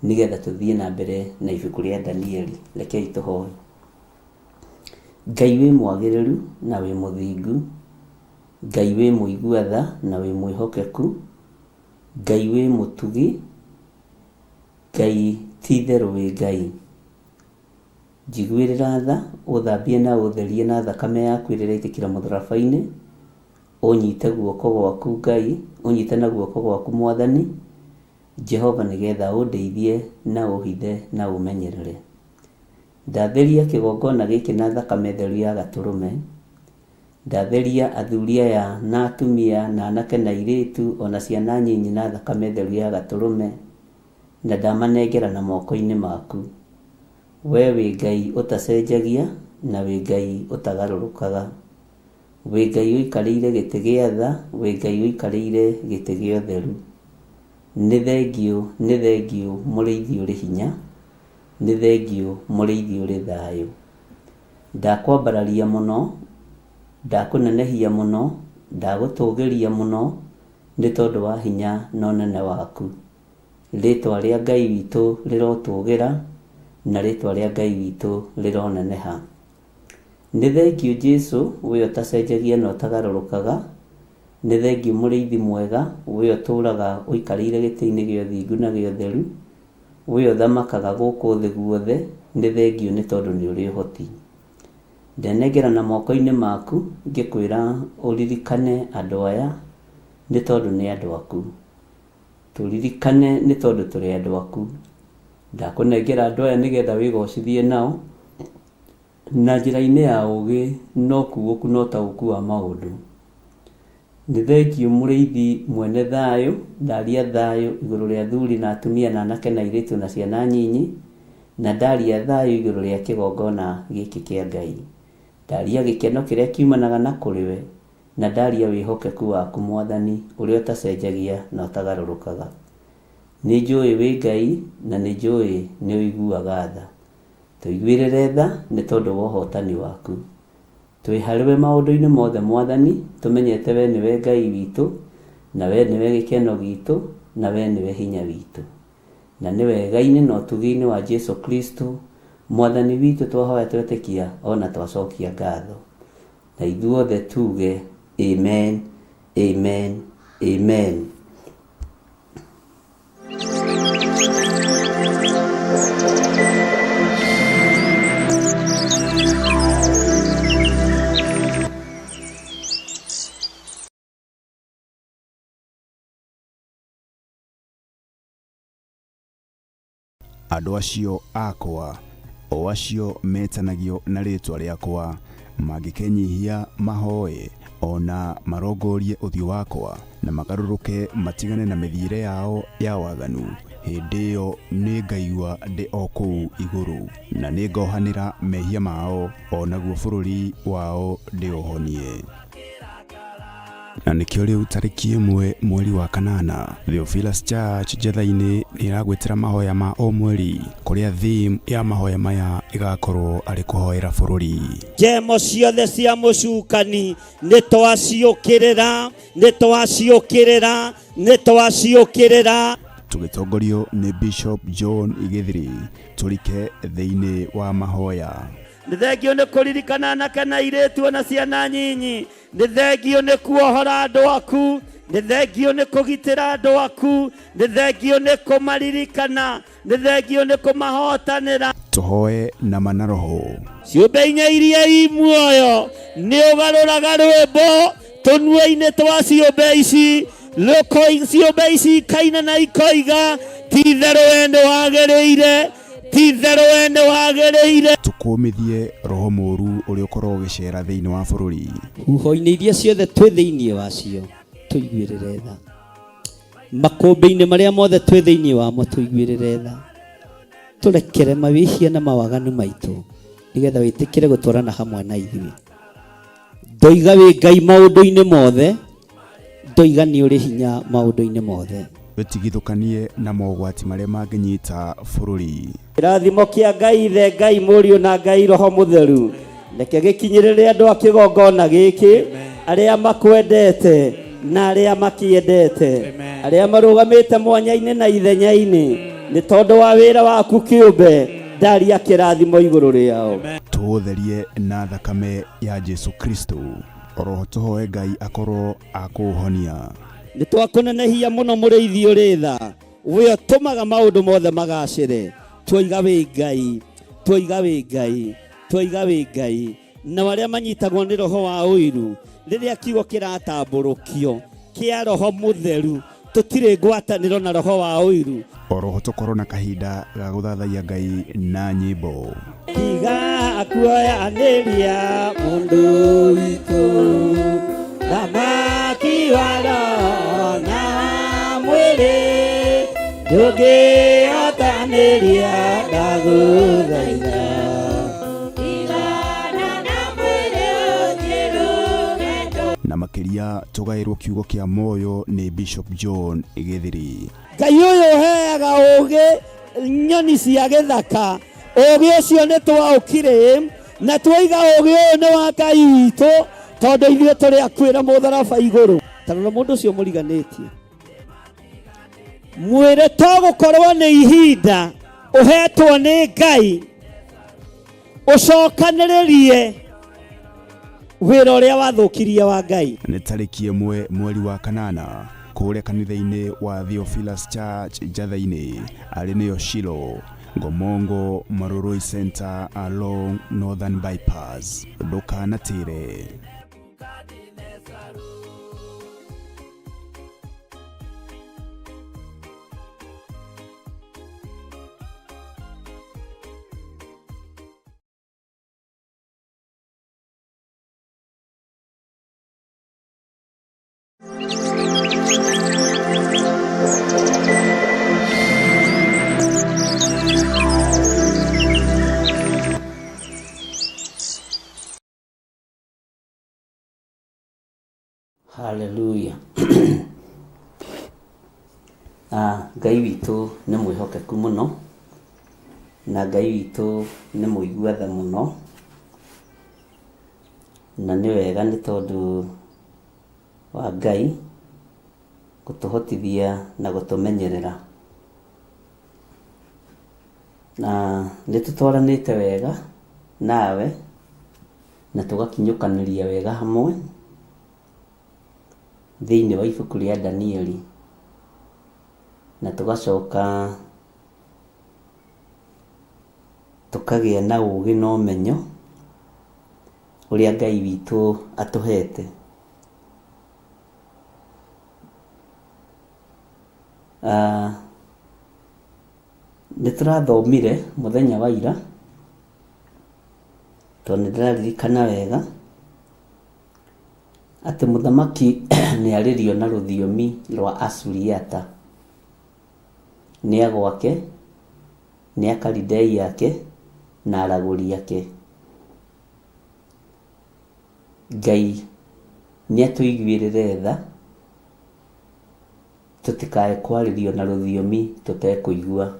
Speaker 1: nĩgetha tũthiĩ na mbere na ibuku rĩa Danieli. Rekei tũhoe. Ngai wĩ mwagĩrĩru na wĩ mũthingu, Ngai wĩ mũigua tha na wĩ mwĩhokeku, Ngai wĩ mũtugi, Ngai ti itherũ wĩ Ngai. Njiguĩrĩra tha, ũthambie na ũtherie na thakame yaku ĩrĩa ĩraitĩkĩra mũtharaba-inĩ, ũnyite guoko gwaku Ngai, ũnyite na guoko gwaku Mwathani Jehova, nĩgetha ũndeithie na ũhithe na ũmenyerere. Ndatheria kĩgongona gĩkĩ na thakame theru ya Gatũrũme, ndatheria athuri aya na atumia na anake na airĩtu ona ciana nyinyi na thakame theru ya Gatũrũme, na ndamanengera na moko-inĩ maku. We wĩ Ngai ũtacenjagia na wĩ Ngai ũtagarũrũkaga, wĩ Ngai ũikarĩire gĩtĩ gĩa tha, wĩ Ngai ũikarĩire gĩtĩ gĩa ũtheru. Nĩ thengiũ, nĩ thengiũ mũrĩithi ũrĩ hinya, nĩ thengiũ mũrĩithi ũrĩ thayũ. Ndakwambararia mũno, ndakũnenehia mũno, ndagũtũgĩria mũno, nĩ tondũ wa hinya na ũnene waku. Rĩtwa rĩa Ngai witũ rĩrotũgĩra, na rĩtwa rĩa Ngai witũ rĩroneneha. Nĩ thengiũ Jesũ, we ũtacenjagia na ũtagarũrũkaga. Nĩ thengiũ mũrĩithi mwega, we ũtũraga ũikarĩire gĩtĩ-inĩ gĩa ũthingu na gĩa ũtheru, we ũthamakaga gũkũ thĩ guothe. Nĩ thengiũ nĩ tondũ nĩ ũrĩ ũhoti. Ndenengera na moko-inĩ maku, ngĩkwĩra ũririkane andũ aya, nĩ tondũ nĩ andũ aku. Tũririkane nĩ tondũ tũrĩ andũ aku. Ndakũnengera andũ aya nĩgetha wĩgocithie nao na njĩra-inĩ ya ũgĩ na ũkuũku na ũtaũku wa maũndũ. Nĩ thengiũ mũrĩithi mwene thayũ, ndaria thayũ igũrũ rĩa athuri na atumia na anake na airĩtu na ciana nyinyi, na ndaria thayũ igũrũ rĩa kĩgongona gĩkĩ kĩa Ngai. Ndaria gĩkeno kĩrĩa kiumanaga na kũrĩ we, na ndaria wĩhokeku waku Mwathani ũrĩa ũtacenjagia na ũtagarũrũkaga. Nĩ njũĩ wĩ Ngai na nĩ njũĩ nĩ ũiguaga tha. Tũiguĩrĩre tha nĩ tondũ wa ũhotani waku. Twĩ harĩwe maũndũ-inĩ mothe Mwathani, tũmenyete we nĩwe Ngai witũ, na we nĩwe gĩkeno gitũ, na we nĩwe hinya witũ. Na nĩ wega-inĩ na ũtugi-inĩ wa Jesũ Kristo Mwathani witũ twahoya twetĩkia ona twacokia ngatho. Na ithuothe tuge amen, amen, amen.
Speaker 10: andũ acio akwa o acio metanagio na rĩtwa rĩakwa mangĩkenyihia mahoye ona marongorie ũthiũ wakwa na magarũrũke matigane na mĩthiĩre yao ya waganu, hĩndĩ ĩyo nĩ ngaigua ndĩ o kũu igũrũ na nĩ ngohanĩra mehia mao onaguo bũrũri wao ndĩũhonie. Na nĩkĩo rĩu tarĩki 1 mweri wa kanana, Theophilus Church Jetha-inĩ nĩ ĩragwetera mahoya ma o mweri, kũrĩa theme ya mahoya maya ĩgakorwo arĩ kũhoera bũrũri.
Speaker 1: Njemo ciothe cia mũcukani nĩ twaciũkĩrĩra, nĩ twaciũkĩrĩra, nĩ twaciũkĩrĩra.
Speaker 10: Tũgĩtongorio nĩ Bishop John Igithiri, tũrike thĩinĩ wa mahoya.
Speaker 1: Nĩ thengio nĩ kũririkana anake na airĩtu na ciana nyinyi. Nĩ thengio nĩ kuohora andũ aku. Nĩ thengio nĩ kũgitĩra andũ aku. Nĩ thengio nĩ kũmaririkana. Nĩ thengio nĩ kũmahotanĩra.
Speaker 10: Tũhoe na manaroho.
Speaker 1: Ciũmbe inya iria i muoyo nĩ ũgarũraga rwĩmbo tũnua-inĩ twa ciũmbe ici. Ciũmbe ici ikaina na ikoiga ti-itherũ we nĩ wagĩrĩire, ti-itherũ we nĩ wagĩrĩire.
Speaker 10: Tũkũmithie roho mũru ũrĩa ũkorwo ũgĩcera thĩinĩ wa bũrũri.
Speaker 1: Huho-inĩ iria ciothe twĩ thĩinĩ wacio tũiguĩrĩre tha. Makũmbĩ-inĩ marĩa mothe twĩ thĩinĩ wamo tũiguĩrĩre tha. Tũrekere mawĩhia na mawaganu maitũ nĩgetha wĩtĩkĩre gũtwarana hamwe na ithuĩ. Ndoiga wĩ Ngai maũndũ-inĩ mothe, ndoiga nĩ ũrĩ hinya maũndũ-inĩ mothe.
Speaker 10: Wĩtigithũkanie na mogwati marĩa mangĩnyita bũrũri.
Speaker 1: Kĩrathimo kĩa Ngai Ithe, Ngai Mũriũ na Ngai Roho Mũtheru reke gĩkinyĩrĩre andũ a kĩgongona gĩkĩ, arĩa makwendete na arĩa makĩendete, arĩa marũgamĩte mwanya-inĩ na ithenya-inĩ nĩ tondũ wa wĩra waku kĩũmbe. Ndaria kĩrathimo igũrũ rĩao.
Speaker 10: Tũũtherie na thakame ya Jesu Kristo. Oroho tũhoe Ngai akorwo akũhonia.
Speaker 1: Nĩ twakũnenehia mũno mũrĩithi ũrĩ tha, we ũtũmaga maũndũ mothe magacĩre. Twoiga wĩ Ngai, twoiga wĩ Ngai, twoiga wĩ Ngai. Na arĩa manyitagwo nĩ roho wa ũiru rĩrĩa kiugo kĩratambũrũkio kĩa Roho Mũtheru, tũtirĩ ngwatanĩro na roho wa ũiru.
Speaker 10: Oroho tũkorwo na kahinda ga gũthathaia Ngai na nyĩmbo.
Speaker 1: Tiga kuoyanĩria mũndũ witũ thamaki wa roho na mwĩrĩ, ndũngĩhotanĩria ndagũthaitha.
Speaker 10: Na makĩria tũgaĩrwo kiugo kĩa moyo nĩ Bishop John Igithiri.
Speaker 1: Ngai ũyũ ũheaga ũũgĩ nyoni cia gĩthaka, ũũgĩ ũcio nĩ twaũkire na twoiga ũũgĩ ũyũ nĩ wa Ngai witũ, tondũ ithuĩ tũrĩ akwĩra mũtharaba igũrũ. Tarora mũndũ ũcio mũriganĩtie, mwĩrĩ to gũkorwo nĩ ihinda ũhetwo nĩ Ngai ũcokanĩrĩrie wĩra ũrĩa wathũkirie wa Ngai.
Speaker 10: Nĩ tarĩki 1 mweri wa kanana, kũrĩa kanitha-inĩ wa Theophilus Church Jetha-inĩ, arĩ nĩyo Shilo, Ngomongo Maroroi Center along Northern Bypass. Ndũkanatĩre.
Speaker 1: Hallelujah. Ngai witũ nĩ mwĩhokeku mũno na Ngai witũ nĩ mũiguatha mũno, na nĩ wega nĩ tondũ wa Ngai gũtũhotithia na gũtũmenyerera, na nĩ tũtwaranĩte wega nawe na tũgakinyũkanĩria wega hamwe thĩinĩ wa ibuku rĩa Danieli, na tũgacoka tũkagĩa na ũũgĩ na ũmenyo ũrĩa Ngai witũ atũhete. niturathomire muthenya wa ira tondu ndiraririkana wega ati muthamaki ni aririo na ruthiomi rwa Asuriata, ni agwake, ni akalidei yake na araguri yake. Ngai ni atuiguirire tha tutikae kwaririo na ruthiomi tutekuigua,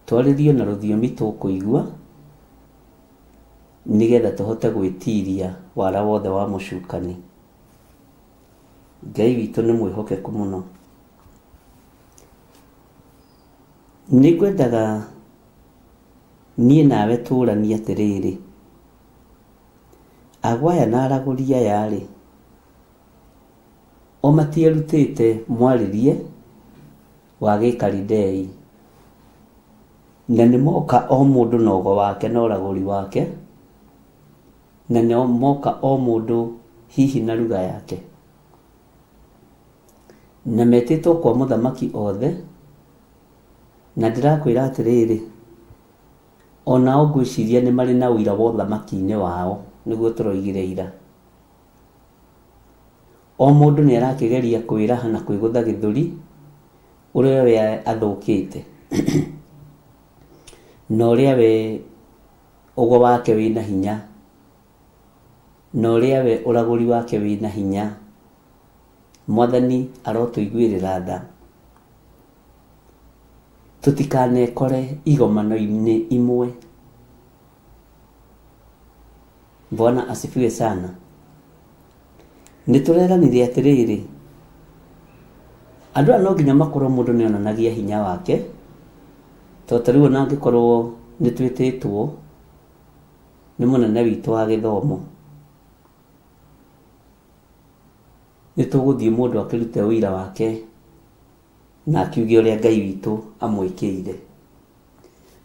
Speaker 1: twaririo na ruthiomi tukuigua nigetha tuhote gwitiria wara wothe wa mucukani. Ngai witu ni mwihokeku muno. Nigwendaga nie nawe turania atiriri, agwaya na araguria yari o matierutite mwaririe wa Gĩkalidei, na nĩ moka o mũndũ na ũgo wake na ũragũri wake, na nĩ moka o mũndũ hihi na lugha yake, na metĩtwo kwa mũthamaki othe. Na ndĩrakwĩra atĩrĩrĩ, onao ngwĩciria nĩ marĩ na ũira wa ũthamaki-inĩ wao, nĩguo tũroigire ira. O mũndũ nĩ arakĩgeria kwĩraha na kwĩgũtha gĩthũri ũrĩa we athũkĩte na ũrĩa we ũgo wake wĩna hinya, na ũrĩa we ũragũri wake wĩna hinya. Mwathani arotũiguĩrĩra tha, tutikanekore igomano-inĩ imwe. Bwana asifiwe sana. Nĩtũreranire atĩrĩrĩ, andũ no nginya makorwo mũndũ nĩ onanagia hinya wake, tondũ rĩu ona angĩkorwo nĩ twĩtĩtwo nĩ mũnene witũ wa gĩthomo, nĩ tũgũthiĩ mũndũ akĩrute ũira wake na akiuge ũrĩa Ngai witũ amwĩkĩire.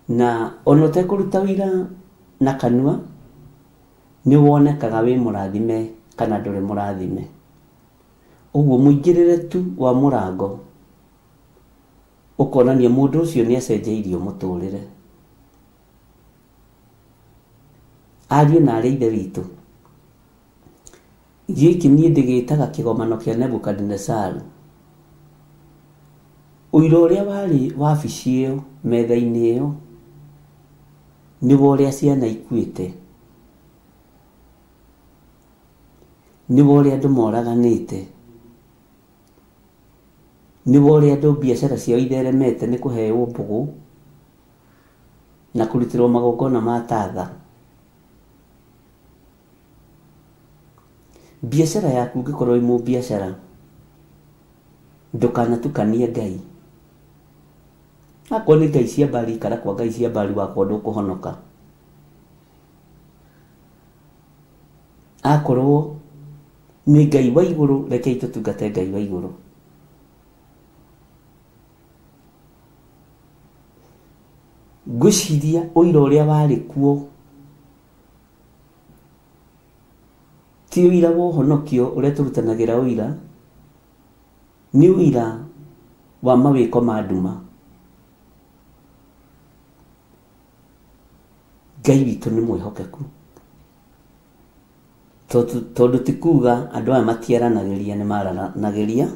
Speaker 1: Na ona ũtekũruta ũira na kanua, nĩ wonekaga wĩ mũrathime kana ndũrĩ mũrathime. Ũguo mũingĩrĩre tu wa mũrango ũkonania mũndũ ũcio nĩ acenjeirio mũtũrĩre. Ariũ na arĩ ithe witũ, gĩkĩ niĩ ndĩgĩtaga kĩgomano kĩa Nebukadnezaru. Ũira ũrĩa warĩ wabici ĩyo, metha-inĩ ĩyo, nĩguo ũrĩa ciana ikuĩte, nĩguo ũrĩa andũ moraganĩte, nĩguo ũrĩa andũ biacara ciao itheremete nĩ kũheo mbũgũ na kũrutĩrwo magongona ma tatha. Biacara yaku ngĩkorwo ĩ mũbiacara, ndũkanatukanie Ngai. Akorwo nĩ ngai cia Mbari, ikara kwa ngai cia Mbari, wakwa ndũkũhonoka. Akorwo nĩ Ngai wa igũrũ, rekei tũtungate Ngai wa igũrũ. Ngwĩciria ũira ũrĩa warĩ kuo ti ũira wa ũhonokio ũrĩa tũrutanagĩra ũira, nĩ ũira wa mawĩko ma nduma. Ngai witũ nĩ mwĩhokeku, tondũ ti kuga andũ aya matieranagĩria, nĩ maranagĩria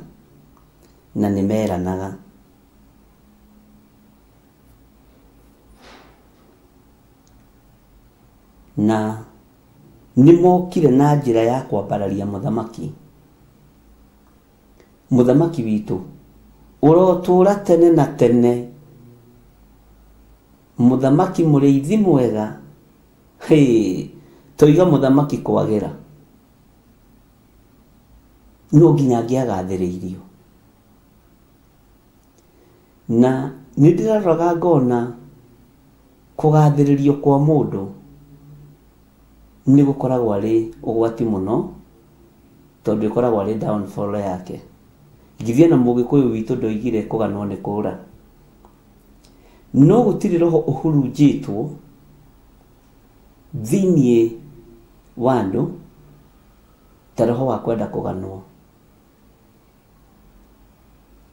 Speaker 1: na nĩ meranaga. Na nĩ mokire na njĩra ya kwambararia mũthamaki. Mũthamaki witũ ũrotũra tene na tene, mũthamaki mũrĩithi mwega. Toiga mũthamaki kwagĩra, no nginya angĩagathĩrĩirio. Na nĩ ndĩraroraga ngona kũgathĩrĩrio kwa mũndũ nĩ gũkoragwo arĩ ũgwati mũno, tondũ ĩkoragwo arĩ downfall yake. Ngithia na Mũgĩkũyũ witũ ndoigire kũganwo nĩ kũũra. No gũtirĩ roho ũhurunjĩtwo thĩiniĩ wa andũ ta roho wa kwenda kũganwo.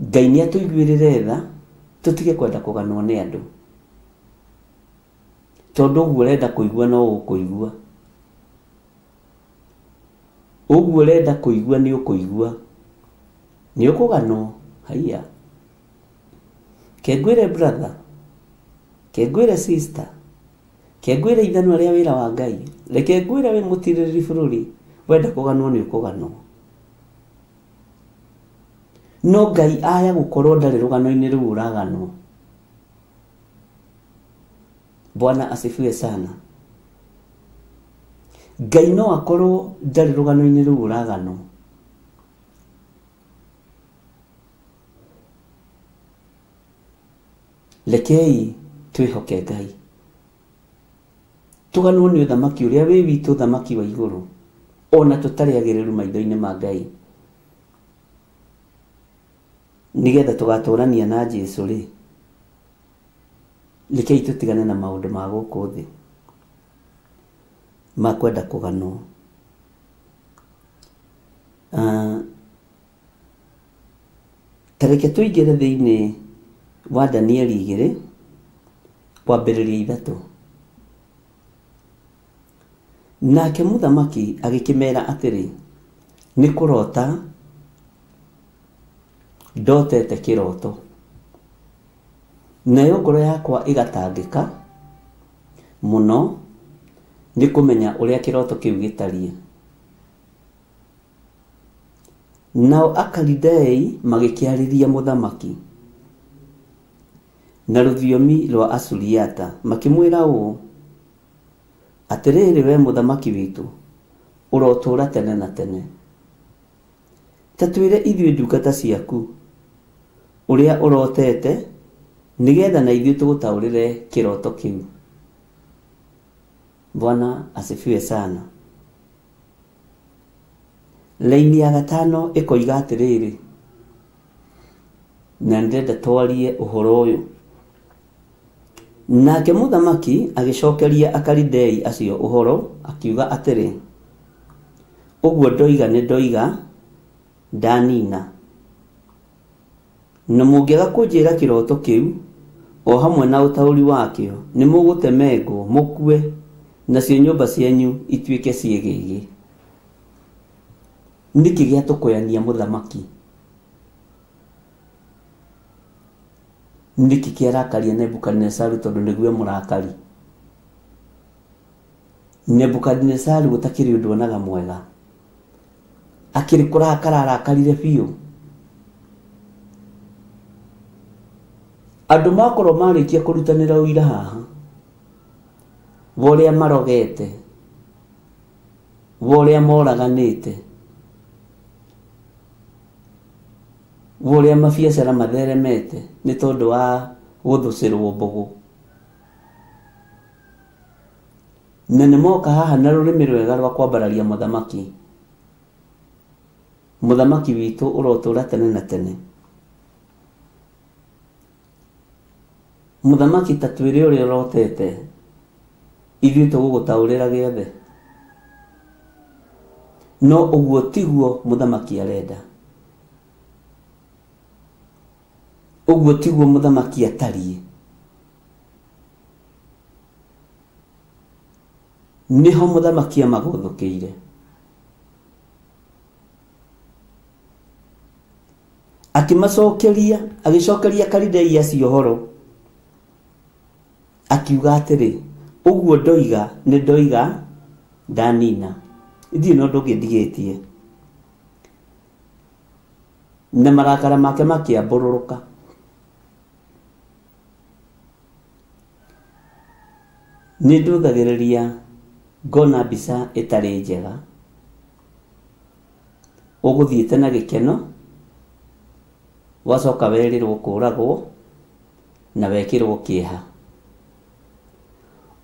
Speaker 1: Ngai nĩ atũiguĩrĩre tha tutige kwenda kuganwo nĩ andũ, tondũ ũguo ũrenda kũigua no ũkũigua, ũguo ũrenda kũigua nĩ ũkũigua, nĩ ũkũganwo. Haiya, kengwĩre brother, kengwĩre sister, kengwĩre ithanwa rĩa wĩra wa Ngai, reke ngwĩre wĩ mũtirĩrĩ bũrũri, wenda kũganwo nĩ ũkũganwo. No Ngai aya gũkorwo ndarĩ rũgano-inĩ rũu ũraganwo. Bwana asifiwe sana. Ngai no akorwo ndarĩ rũgano-inĩ rũu ũraganwo. Rekei twĩhoke Ngai, tũganwo nĩ ũthamaki ũrĩa wĩ witũ, ũthamaki wa igũrũ, ona tũtarĩ agĩrĩru maitho-inĩ ma Ngai, nigetha tũgatũrania na Jesũ rĩ. Rekei tũtigane na maũndũ ma gũkũ thĩ ma kwenda kũganwo. Tareke tũingĩre thĩinĩ wa Danieli 2 kwambĩrĩria 3. Nake mũthamaki agĩkĩmera atĩrĩ, nĩ kũrota ndotete kĩroto, nayo ngoro yakwa ĩgatangĩka mũno nĩ kũmenya ũrĩa kĩroto kĩu gĩtariĩ. Nao Akalidei magĩkĩarĩria mũthamaki na rũthiomi rwa Asuriata, makĩmwĩra ũũ, atĩrĩrĩ we mũthamaki witũ, ũrotũũra tene na tene. Ta twĩre ithuĩ ndungata ciaku ũrĩa ũrotete, nigetha na ithuĩ tũgũtaũrĩre kĩroto kĩu. Bwana asifiwe sana. Laini ya 5 ĩkoiga atĩrĩrĩ, na ndĩrenda twarie ũhoro ũyũ. Nake mũthamaki agĩcokeria Akalidei acio ũhoro, akiuga atĩrĩ, ũguo ndoiga nĩ ndoiga, ndanina. Na mũngĩaga kũnjĩra kĩroto kĩu o hamwe na ũtaũri wakĩo, nĩ mũgũtemengwo mũkue, nacio nyũmba cianyu ituĩke ciĩgĩgĩ. Nĩkĩ gĩatũkoyania mũthamaki? Nĩkĩ kĩarakaria Nebukadnezaru tondũ nĩguo mũrakari? Nebukadnezaru gũtakĩrĩ ũndũ onaga mwega, akĩrĩ kũrakara arakarire biũ. Andũ makorwo marĩkia kũrutanĩra ũira haha, vorĩa marogete, vorĩa moraganĩte, vorĩa mabiacara matheremete nĩ tondũ wa gũthũcĩrwo mbũgũ. Na nĩ moka haha na rũrĩmĩ rwega rwa kwambararia mũthamaki. Mũthamaki witũ ũrotũũra tene na tene. Mũthamaki ta twĩre ũrĩa ũrotete, ithuĩ tũgũgũtaũrĩra gĩothe. No ũguo tiguo mũthamaki arenda. Ũguo tiguo mũthamaki atariĩ. Nĩho mũthamaki amagũthũkĩire. Agĩcokeria Akalidei acio ũhoro, akiuga atĩrĩ, ũguo ndoiga nĩ ndoiga, ndanina. Ithiĩ no ndũngĩndigĩtie. Na marakara make makĩambũrũrũka. Nĩ ndũthagĩrĩria ngona mbica ĩtarĩ njega, ũgũthiĩte na gĩkeno, wacoka werirwo kũragwo na wekĩrwo kĩeha.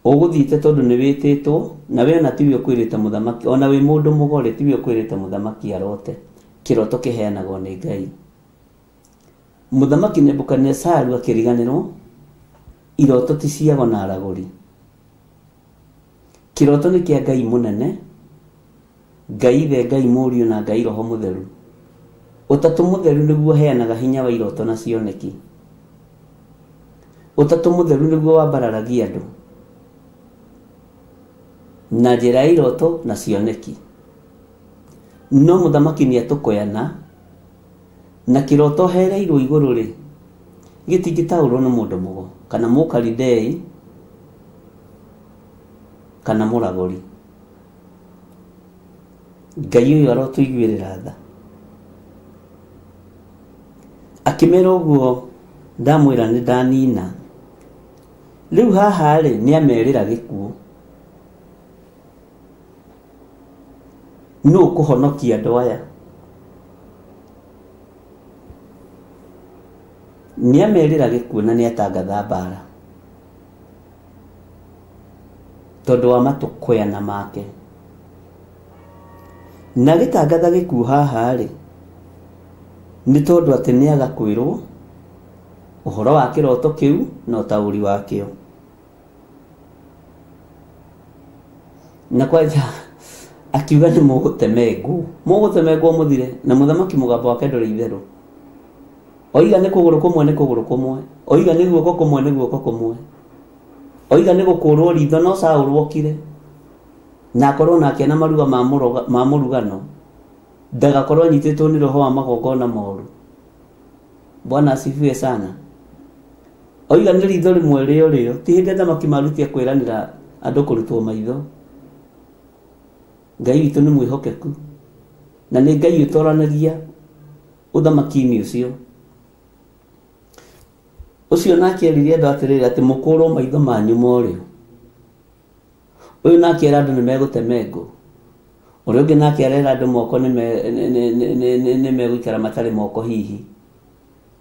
Speaker 1: Ũgũthiĩte tondũ nĩ wĩtĩtwo, na we ona tiwe ũkwĩrĩte mũthamaki, ona wĩ mũndũ mũgore tiwe ũkwĩrĩte mũthamaki arote. Kĩroto kĩheanagwo nĩ Ngai. Mũthamaki Nebukadnezaru akĩriganĩrwo, iroto ti ciago na aragũri. Kĩroto nĩ kĩa Ngai mũnene, Ngai Ithe, Ngai Mũriũ na Ngai Roho Mũtheru. Ũtatũ Mũtheru nĩguo heanaga hinya wa iroto na cioneki. Ũtatũ mũtheru nĩguo wambararagia andũ na njĩra ya iroto na cioneki. No mũthamaki nĩatũkoyana na kĩroto hereirwo igũrũ rĩ gĩtingĩtaũrwo nĩ mũndũ mũgo kana mũkalidei kana mũragũri. Ngai ũyũ arotũiguĩrĩra tha akĩmera ũguo ndamwĩra nĩ ndanina. Rĩu haha rĩ nĩamerĩra gĩkuũ nũ kũhonokia andũ aya. Nĩamerĩra gĩkuũ na nĩatangatha mbara tondũ wa matũkoyana make. Na gĩtangatha gĩkuũ haha rĩ nĩ tondũ atĩ nĩaga kwĩrwo ũhoro wa kĩroto kĩu na ũtaũri wakĩo. Na kwanja akiuga nĩ mũgũtemengwo mũthire na mũthamaki mũgambo wake ndũrĩ itherũ. Oiga nĩ kũgũrũ kũmwe nĩ kũgũrũ kũmwe, oiga nĩ guoko kũmwe nĩ guoko kũmwe, oiga nĩ gũkũrwo ritho no Saũlũ okire na akorwo nake na maruga ma mũrugano ndagakorwo anyitĩtwo nĩ roho wa magongona moru. Bwana asifiwe sana. Oiga nĩ ritho rĩmwe rĩo ti hĩndĩ thamaki marutia kwĩranĩra andũ kũrutwo maitho. Ngai witũ nĩ mwĩhokeku na nĩ Ngai ũtoranagia ũthamaki-inĩ ũcio. Ũcio nake erire andũ atĩrĩrĩ atĩ mũkũrwo maitho manyu morĩo. Ũyũ nake era andũ nĩ megũtemengwo. Ũrĩa ũngĩ nake arera andũ moko nĩ megũikara matarĩ moko hihi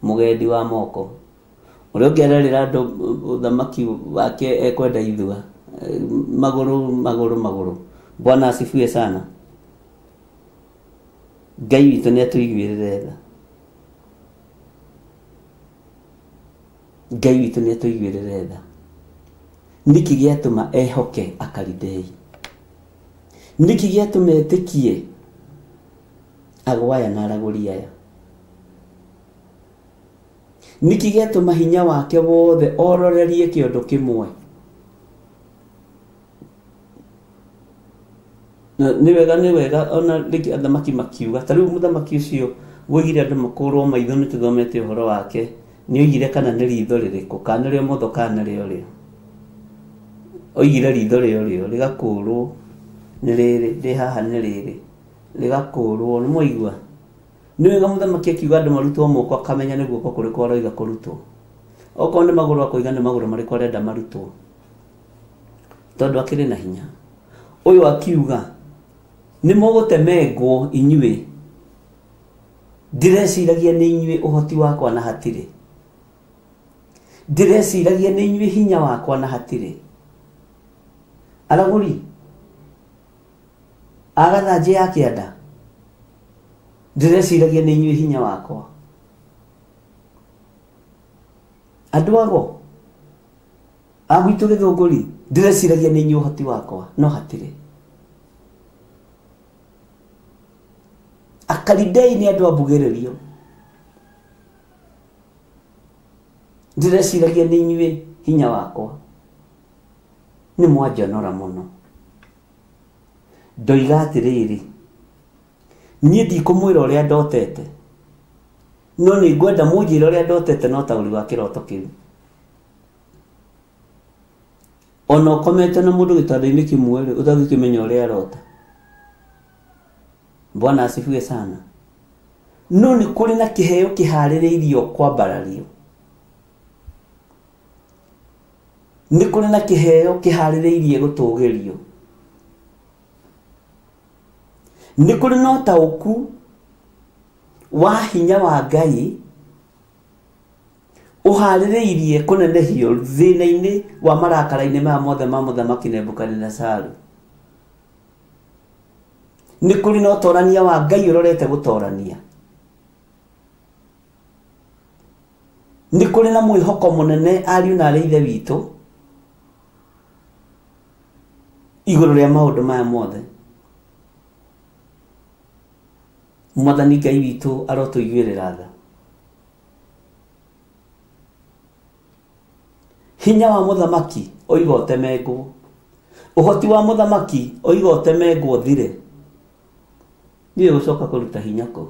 Speaker 1: mũgendi wa moko. Ũrĩa ũngĩ arerĩra andũ ũthamaki wake ekwenda ithua magũrũ. Bwana asifiwe sana. Ngai witũ nĩatũiguĩrĩre tha. Ngai witũ nĩatũiguĩrĩre tha. Nĩkĩ gĩatũma ehoke Akalidei? Nĩkĩ gĩatũma etĩkie agwaya na aragũri aya? Nĩkĩ gĩatũma hinya wake wothe ororerie kĩondo kĩmwe? Nĩ wega ona rĩngĩ athamaki makiuga ta rĩu mũthamaki ũcio woigire andũ makũrwo maitho nĩtũthomete ũhoro wake nĩoigire kana nĩ ritho rĩrĩkũ kana rĩo motho kana rĩo. Oigire ritho rĩo rĩgakũrwo nĩ rĩrĩ rĩ haha nĩ rĩrĩ rĩgakũrwo. Nĩ mwaigua nĩ wega mũthamaki akiuga andũ marutwo moko akamenya nĩ guoko kũrĩkũ aroiga kũrutwo. Okorwo nĩ magũrũ akoiga nĩ magũrũ marĩkũ arenda marutwo tondũ akĩrĩ na hinya. Ũyũ akiuga nĩ mũgũtemengwo inyuĩ. Ndĩreciragia nĩ inyuĩ ũhoti wakwa na hatirĩ. Ndĩreciragia nĩ inyuĩ hinya wakwa na hatirĩ. Aragũri agathanjĩ ya kĩanda. Ndĩreciragia nĩ inyuĩ hinya wakwa. Andũ ago agwitũ Gĩthũngũri ndĩreciragia nĩ inyuĩ ũhoti wakwa no hatirĩ. Akalidei nĩ andũ ambugĩrĩrio. Ndĩreciragia nĩ inyuĩ hinya wakwa. Nĩ mwanjonora mũno. Ndoiga atĩrĩrĩ niĩ ndikũmwĩra ũrĩa ndotete no nĩ ngwenda mũnjĩre ũrĩa ndotete no taũri wa kĩroto kĩu. Ona ũkomete na mũndũ gĩtanda-inĩ kĩmwe rĩ ũtangĩkĩmenya ũrĩa arota. Bwana asifiwe sana. No nĩ kũrĩ na kĩheo kĩharĩrĩirio kwambarario. Nĩ kũrĩ na kĩheo kĩharĩrĩirie gũtũgĩrio. Nĩ kũrĩ na ũtaũku wa hinya wa Ngai ũharĩrĩirie kũnenehio thĩna-inĩ wa marakara-inĩ maya mothe ma mũthamaki Nebukadinezaru. Nĩ kũrĩ na ũtorania wa Ngai ũrorete gũtorania. Nĩ kũrĩ na mwĩhoko mũnene ariũ na arĩ ithe witũ igũrũ rĩa maũndũ maya mothe. Mwathani Ngai witũ arotũiguĩrĩra tha. hinya wa muthamaki oiga ũtemengwo, ũhoti wa muthamaki oiga ũtemengwo thire, nĩ ũgũcoka kũruta hinya kũ?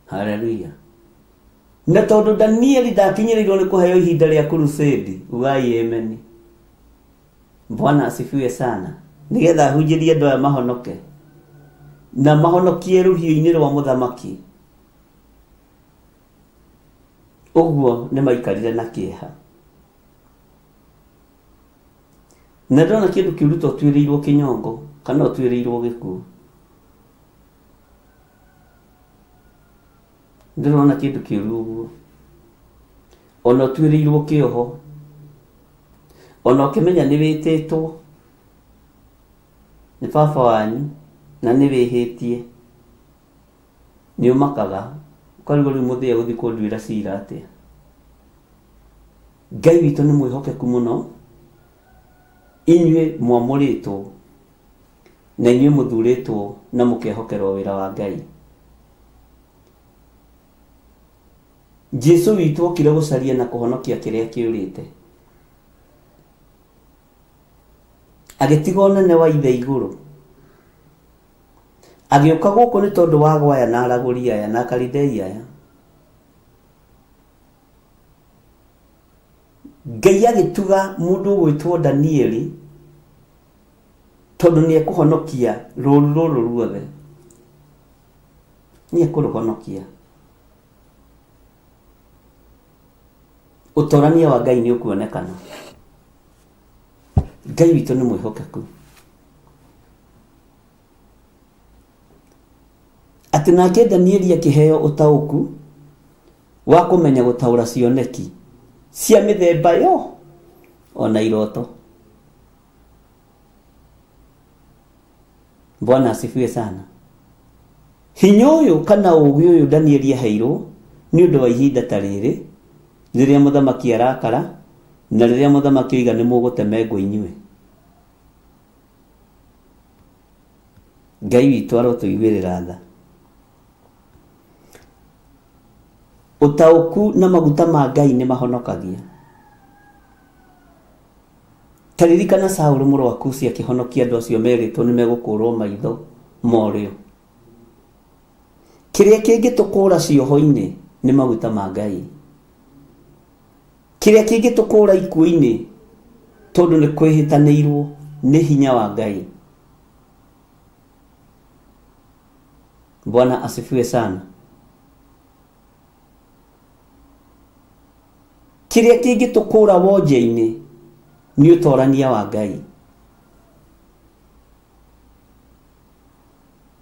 Speaker 1: Haleluya. Na tondũ Danieli ndakinyĩrĩirwo nĩ kũheo ihinda rĩa crusade, ugai amen. Bwana asifiwe sana. Nigetha hunjĩrie andũ aya mahonoke na mahonokie rũhiũ-inĩ rwa muthamaki, ũguo nĩ maikarire na kĩeha. Na ndona kĩndũ kĩũru to tuĩrĩirwo kĩnyongo kana tuĩrĩirwo gĩkuũ. Ndĩrona kĩndũ kĩũru ũguo. Ona tuĩrĩirwo kĩoho, ona ũkĩmenya nĩ wĩtĩtwo nĩ baba wanyu na nĩ wĩhĩtie, nĩ ũmakaga ũkarigwo rĩu mũthia gũthiĩ kũnduĩra cira atĩa. Ngai witũ nĩ mwĩhokeku mũno, inyuĩ mwamũrĩtwo na inyuĩ mũthurĩtwo na mũkehokerwo wĩra wa Ngai. Jesu witũ okire gũcaria na kũhonokia kĩrĩa kĩũrĩte, agĩtiga ũnene wa ithe igũrũ, agĩũka gũkũ nĩ tondũ wa gwaya na aragũri aya na Akalidei aya. Ngai agĩtuga mũndũ gwĩtwo Danieli tondũ nĩ ekũhonokia rũũru rũrũ ruothe, nĩ ekũrũhonokia. Ũtorania wa Ngai nĩ ũkuonekana. Ngai witũ nĩ mwĩhokeku, atĩ nake Danieli akĩheo ũtaũku wa kũmenya gũtaũra cioneki cia mĩthemba yo ona iroto. Bwana asifiwe sana. Hinya ũyũ kana ũũgĩ ũyũ Danieli aheirwo nĩ ũndũ wa ihinda ta rĩrĩ, rĩrĩa muthamaki arakara na rĩrĩa muthamaki oiga nĩ mũgũtemengwo inyuĩ. Ngai witũ arotũiguĩrĩra tha. Ũtaũku na maguta ma Ngai nĩ mahonokagia. Taririkana Saũlũ mũrũ wa Kushi akĩhonokia andũ acio merĩtwo nĩ megũkũrwo maitho morĩo. Kĩrĩa kĩngĩtũkũra cioho-inĩ nĩ maguta ma Ngai. Kĩrĩa kĩngĩtũkũra ikuũ-inĩ tondũ nĩ kwĩhĩtanĩirwo nĩ hinya wa Ngai. Bwana asifiwe sana. Kĩrĩa kĩngĩtũkũra wonje-inĩ nĩ ũtorania wa Ngai.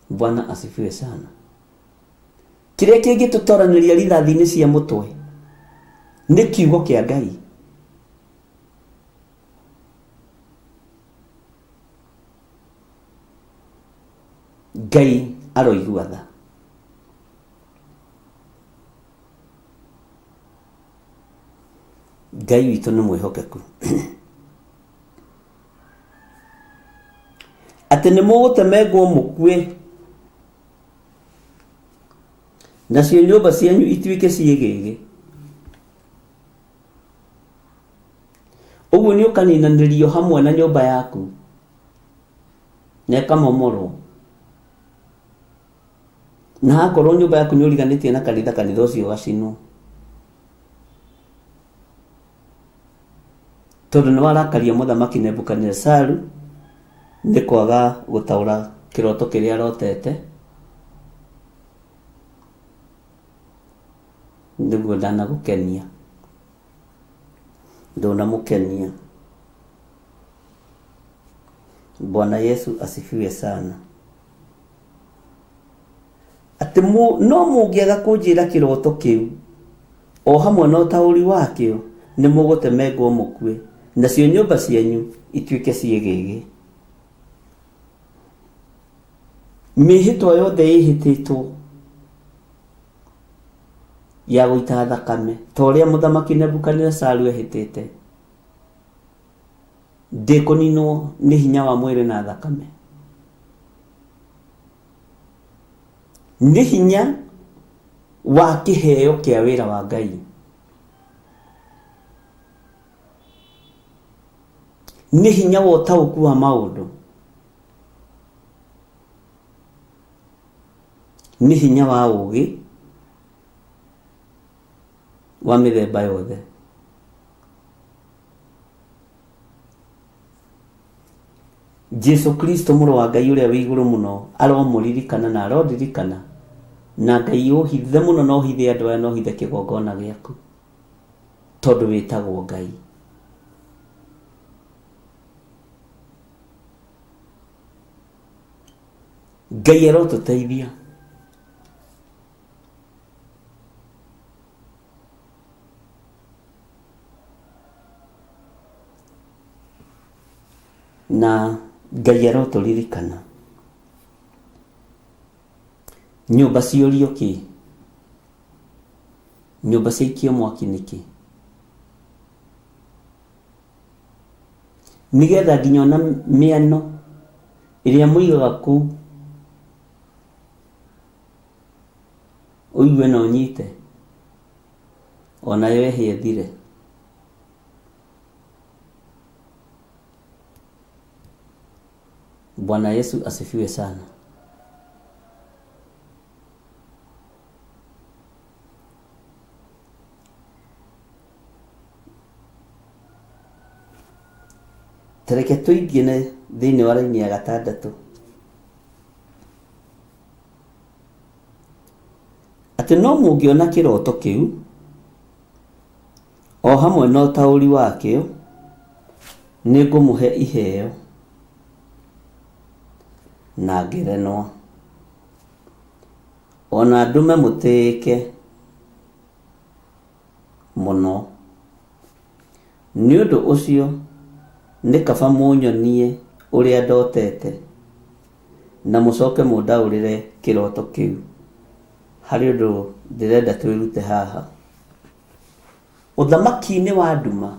Speaker 1: Bwana asifiwe sana. Kĩrĩa kĩngĩtũtoranĩria rithathi-inĩ cia mũtwe nĩ kiugo kĩa Ngai. Ngai aroigua tha. Ngai witũ nĩ mwĩhokeku. Atĩ nĩ mũgũtemengwo mũkue, nacio nyũmba cianyu ituĩke ciĩgĩgĩ. Ũguo nĩ ũkaninanĩrio hamwe na nyũmba yaku na ĩkamomorwo. Na hakorwo nyũmba yaku nĩ ũriganĩtie na kanitha, kanitha ũcio ũgacinwo. Tondũ nĩ warakaria mũthamaki Nebukadnezaru nĩ kwaga gũtaũra kĩroto kĩrĩa arotete. Nĩguo ndanagũkenia, ndũnamũkenia. Bwana Yesu asifiwe sana. Atĩ no mũngĩaga kũnjĩra kĩroto kĩu o hamwe na ũtaũri wakĩo nĩ mũgũtemengwo mũkue, nacio nyũmba cianyu ituĩke ciĩgĩgĩ. Mĩhĩtwa yothe ĩhĩtĩtwo ya gũita thakame ta ũrĩa mũthamaki Nebukadnezaru ehĩtĩte, ndĩkũninwo nĩ hinya wa mwĩrĩ na thakame. Nĩ hinya wa kĩheo kĩa wĩra wa Ngai. nĩ hinya wa ũtaũku wa maũndũ, nĩ hinya wa ũũgĩ wa mĩthemba yothe. Jesu Kristo mũrũ wa Ngai ũrĩa wĩ igũrũ mũno aromũririkana na arondirikana, na Ngai ũhithe mũno na ũhithe andũ aya na ũhithe kĩgongona gĩaku, tondũ wĩtagwo Ngai. Ngai arotũteithia. Na Ngai arotũririkana. Nyũmba ciũrio kĩ? Nyũmba ciaikio mwaki nĩkĩ? Nĩgetha nginya ona mĩano ĩrĩa mũigaga kũu ũigue na ũnyite, onayo ehia thire. Bwana Yesu asifiwe sana. Tereke tũingĩne thĩinĩ wa raini ya 6. Atĩ no mũngĩona kĩroto kĩu o hamwe na ũtaũri wakĩo, nĩ ngũmũhe iheo na ngerenwa, ona ndume mũtĩĩke mũno. Nĩ ũndũ ũcio nĩ kaba mũnyonie ũrĩa ndotete na mũcoke mũndaũrĩre kĩroto kĩu. Harĩ ũndũ ndĩrenda twĩrute haha. Ũthamaki-inĩ wa nduma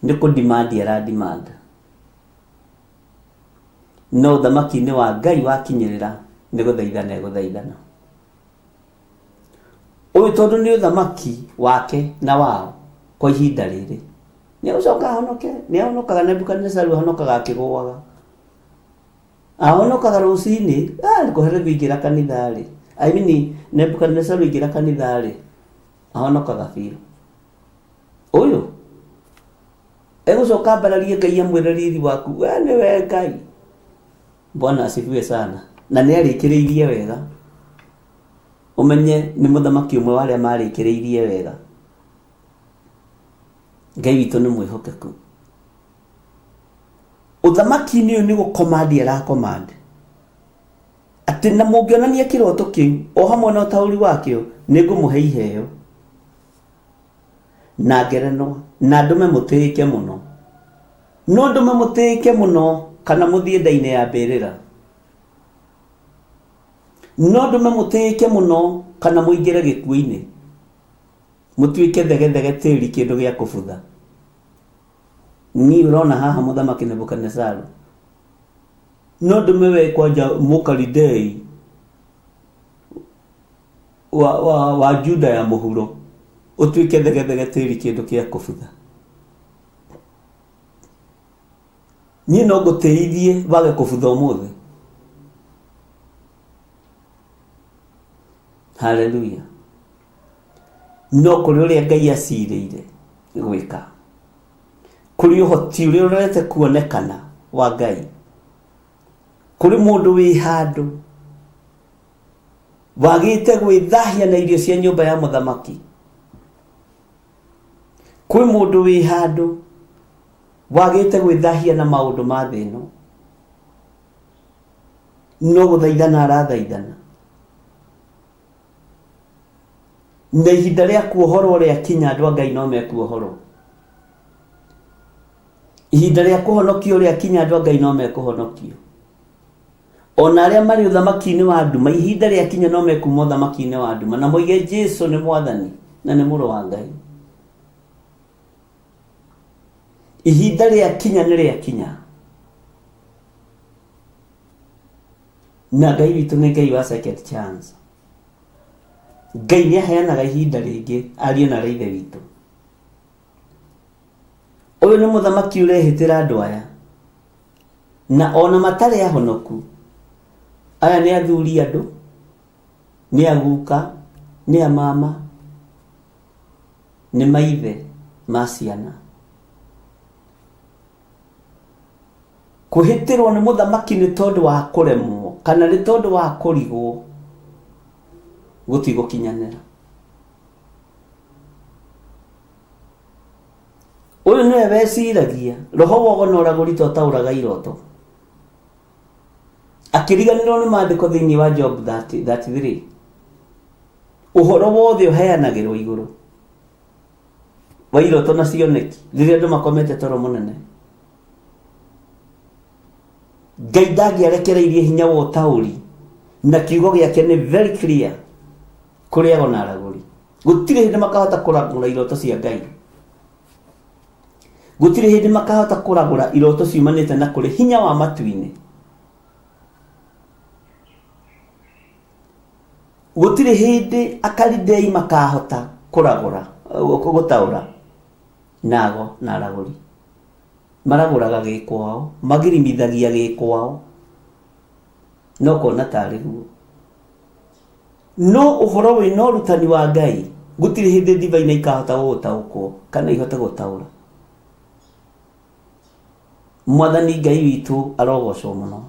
Speaker 1: nĩ kũdimandi aradimanda, no ũthamaki-inĩ wa Ngai wakinyĩrĩra nĩ gũthaithana egũthaithana. Ũyũ tondũ nĩ ũthamaki wake na wao kwa ihinda rĩrĩ, nĩ ũcoka ahonoke. Nĩ ahonokaga Nebukadnezaru, ahonokaga akĩgũaga, ahonokaga rũcinĩ, nĩ kũherethio ingĩra kanitha-rĩ, I mean Nebukadnezaru ingĩra kanitha-rĩ, ahonokaga biũ. Ũyũ egũcoka mbararie Ngai amwĩre riri waku, we nĩwe Ngai. Bwana asifiwe sana. Na nĩ arĩkĩrĩirie wega. Ũmenye nĩ mũthamaki ũmwe wa arĩa marĩkĩrĩirie wega. Ngai witũ nĩ mwĩhokeku. Ũthamaki-inĩ ũyũ nĩ gũkomandi arakomandi. Atĩ na mũngĩonania kĩroto kĩu o hamwe na ũtaũri wakĩo, nĩ ngũmũhe iheo na ngerenwa, na ndume mũtĩĩke mũno. No ndume mũtĩĩke mũno kana mũthiĩ nda-inĩ ya mbĩrĩra. No ndume mũtĩĩke mũno kana mũingĩre gĩkuũ-inĩ, mũtuĩke thegethege tĩri kĩndũ gĩa kũbutha. Niĩ ũrona haha mũthamaki Nebukadnezaru, no ndume we kwanja Mũkalidei wa Juda ya mũhuro, ũtuĩke thegethege tĩri kĩndũ gĩa kũbutha. Niĩ no ngũtĩithie wage kũbutha ũmũthĩ. Haleluya. No kũrĩ ũrĩa Ngai acirĩire gwĩka, kũrĩ ũhoti ũrĩa ũrete kuonekana wa Ngai, kũrĩ mũndũ wĩ handũ wagĩte gwĩthahia na irio cia nyũmba ya mũthamaki, kwĩ mũndũ wĩ handũ wagĩte gwĩthahia na maũndũ ma thĩ ĩno, no gũthaithana arathaithana. Na ihinda rĩa kuohorwo rĩa kinya, andũ a Ngai no mekuohorwo. Ihinda rĩa kũhonokio rĩa kinya, andũ a Ngai no mekũhonokio. Ona arĩa marĩ ũthamaki-inĩ wa nduma, ihinda rĩa kinya no mekuma ũthamaki-inĩ wa nduma, na moige Jesu nĩ mwathani na nĩ mũrũ wa Ngai. Ihinda rĩa kinya nĩ rĩa kinya. Na Ngai witũ nĩ Ngai wa second chance. Ngai nĩ aheanaga ihinda rĩngĩ ariũ na ithe witũ. Uyu ni muthamaki urehitira andu aya na ona matari ahonoku. Aya ni athuri andu, ni aguka, ni amama, ni maithe ma ciana. Kuhitirwo ni muthamaki ni tondu wa kuremwo kana ni tondu wa kurigwo gutigo kinyanira. Uyu niwe weciragia roho wogo noraguri totauraga iroto. Akiriganirwo ni maandiko thiini wa Job 33. Uhoro wothe uheanagirwo iguru wa iroto na cioneki riria andu makomete toro munene. Ngai ndangiarekereirie hinya wa utauri na kiugo giake ni very clear kuri ago na araguri. Gutire hindi makahota kuragura iroto cia Ngai. Gutire hindi makahota kuragura iroto ciumanite na kuri hinya wa matuine. Gutire hindi akaridei makahota kuragura gutaura nago na araguri. Maraguraga gikwao, magirimithagia gikwao. No kona tariguo. No uhoro we no rutani wa Ngai gutire hindi divine ikahota gutaukwo kana ihota gutaura. Mwathani Ngai witu arogocwo muno.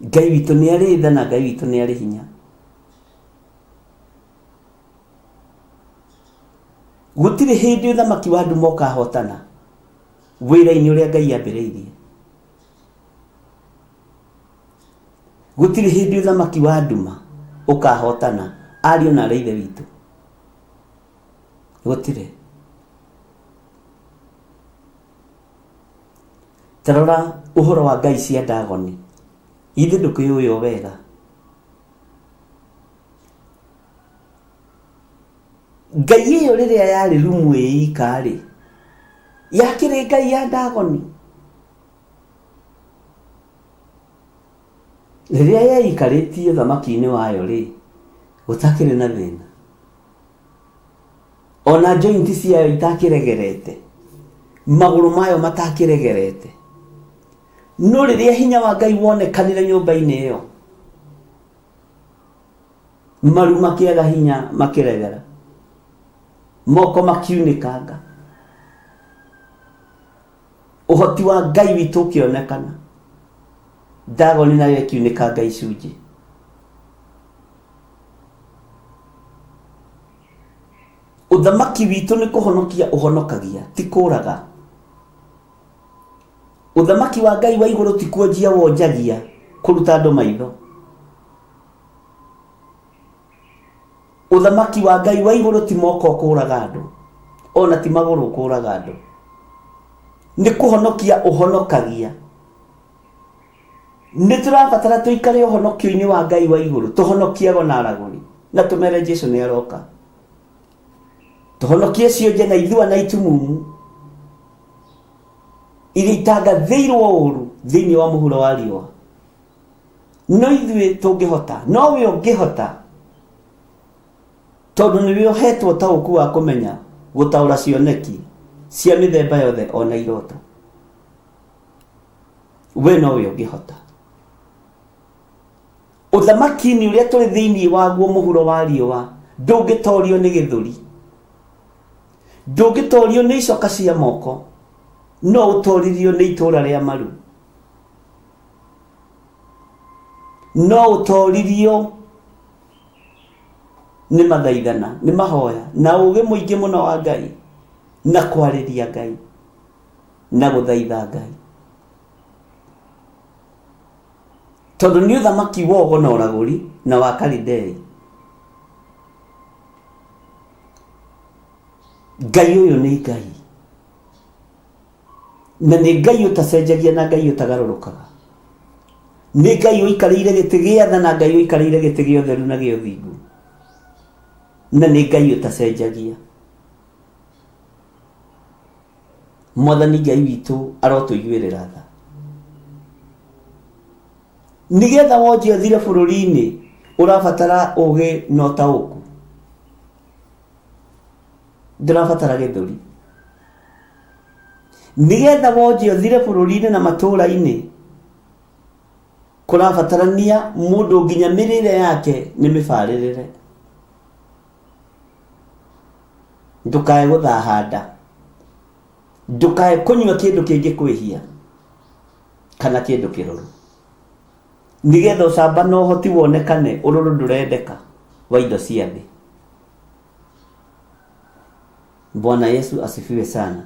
Speaker 1: Ngai witu ni ari tha na Ngai witu ni ari hinya. Gutire hindi uthamaki wa andu moka hotana wira-ini uria Ngai ambiriirie. Gutire hindi uthamaki wa anduma ukahotana ario na reithe witu. Gutire. Tarora uhoro wa Ngai cia Dagoni. Ithe ndukiyuyo wega. Ngai iyo riria yari rumu ikari yakire Ngai ya Dagoni. Riria yaikaritie thamaki-ini wayo ri gutakire na thina. Ona joint ciayo itakiregerete, maguru mayo matakiregerete. No riria hinya wa Ngai wonekanire nyumba-ini iyo, maru makiaga hinya makiregera, moko makiunikanga. Uhoti wa Ngai witu ukionekana, Dagoni nayo ikiunikanga icunji. Uthamaki witu ni kuhonokia uhonokagia ti kuraga. Uthamaki wa Ngai wa iguru ti kuonjia wonjagia kuruta andu maitho. Uthamaki wa Ngai wa iguru ti moko kuraga andu, ona ti maguru kuraga andu. Ni kuhonokia uhonokagia. Ni turabatara tuikare uhonokio-ini wa Ngai wa iguru, tuhonokiago na araguri na tumere Jesu ni aroka. Tuhonokie cionje na ithua na itumumu iria itangathĩirwo ũru thĩinĩ wa mũhuro wa riũa. No ithuĩ tũngĩhota, no we ũngĩhota, tondũ nĩwe ũhetwo taũku wa kũmenya gũtaũra cioneki cia mĩthemba yothe ona iroto. We no we ũngĩhota. Ũthamaki-inĩ ũrĩa tũrĩ thĩinĩ waguo mũhuro wa riũa ndũngĩtorio nĩ gĩthũri, ndũngĩtorio nĩ icoka cia moko, no ũtoririo nĩ itũũra rĩa maru, no ũtoririo nĩ mathaithana, nĩ mahoya na ũũgĩ mũingĩ mũno wa Ngai na kwarĩria Ngai na gũthaitha Ngai. Tondũ nĩ ũthamaki wogo na ũragũri na wa Kalidei. Ngai ũyũ nĩ Ngai, na nĩ Ngai ũtacenjagia na Ngai ũtagarũrũkaga. Nĩ Ngai ũikarĩire gĩtĩ gĩa tha na Ngai ũikarĩire gĩtĩ gĩa ũtheru na gĩa ũthingu, na nĩ Ngai ũtacenjagia. Mwathani Ngai witũ arotũiguĩrĩra tha. Nigetha wonje ũthire bũrũri-inĩ ũrabatara ũũgĩ na ũtaũku. ndirabatara githuri nigetha wonje uthire bururi-ini na matura-ini kurabatarania mundu nginya mirire yake ni mibaririre ndukae guthahanda ndukae kunywa kindu kingi kwihia kana kindu kiruru nigetha ucamba no hoti wonekane ururu ndurendeka wa indo cia thi. Bwana Yesu asifiwe sana.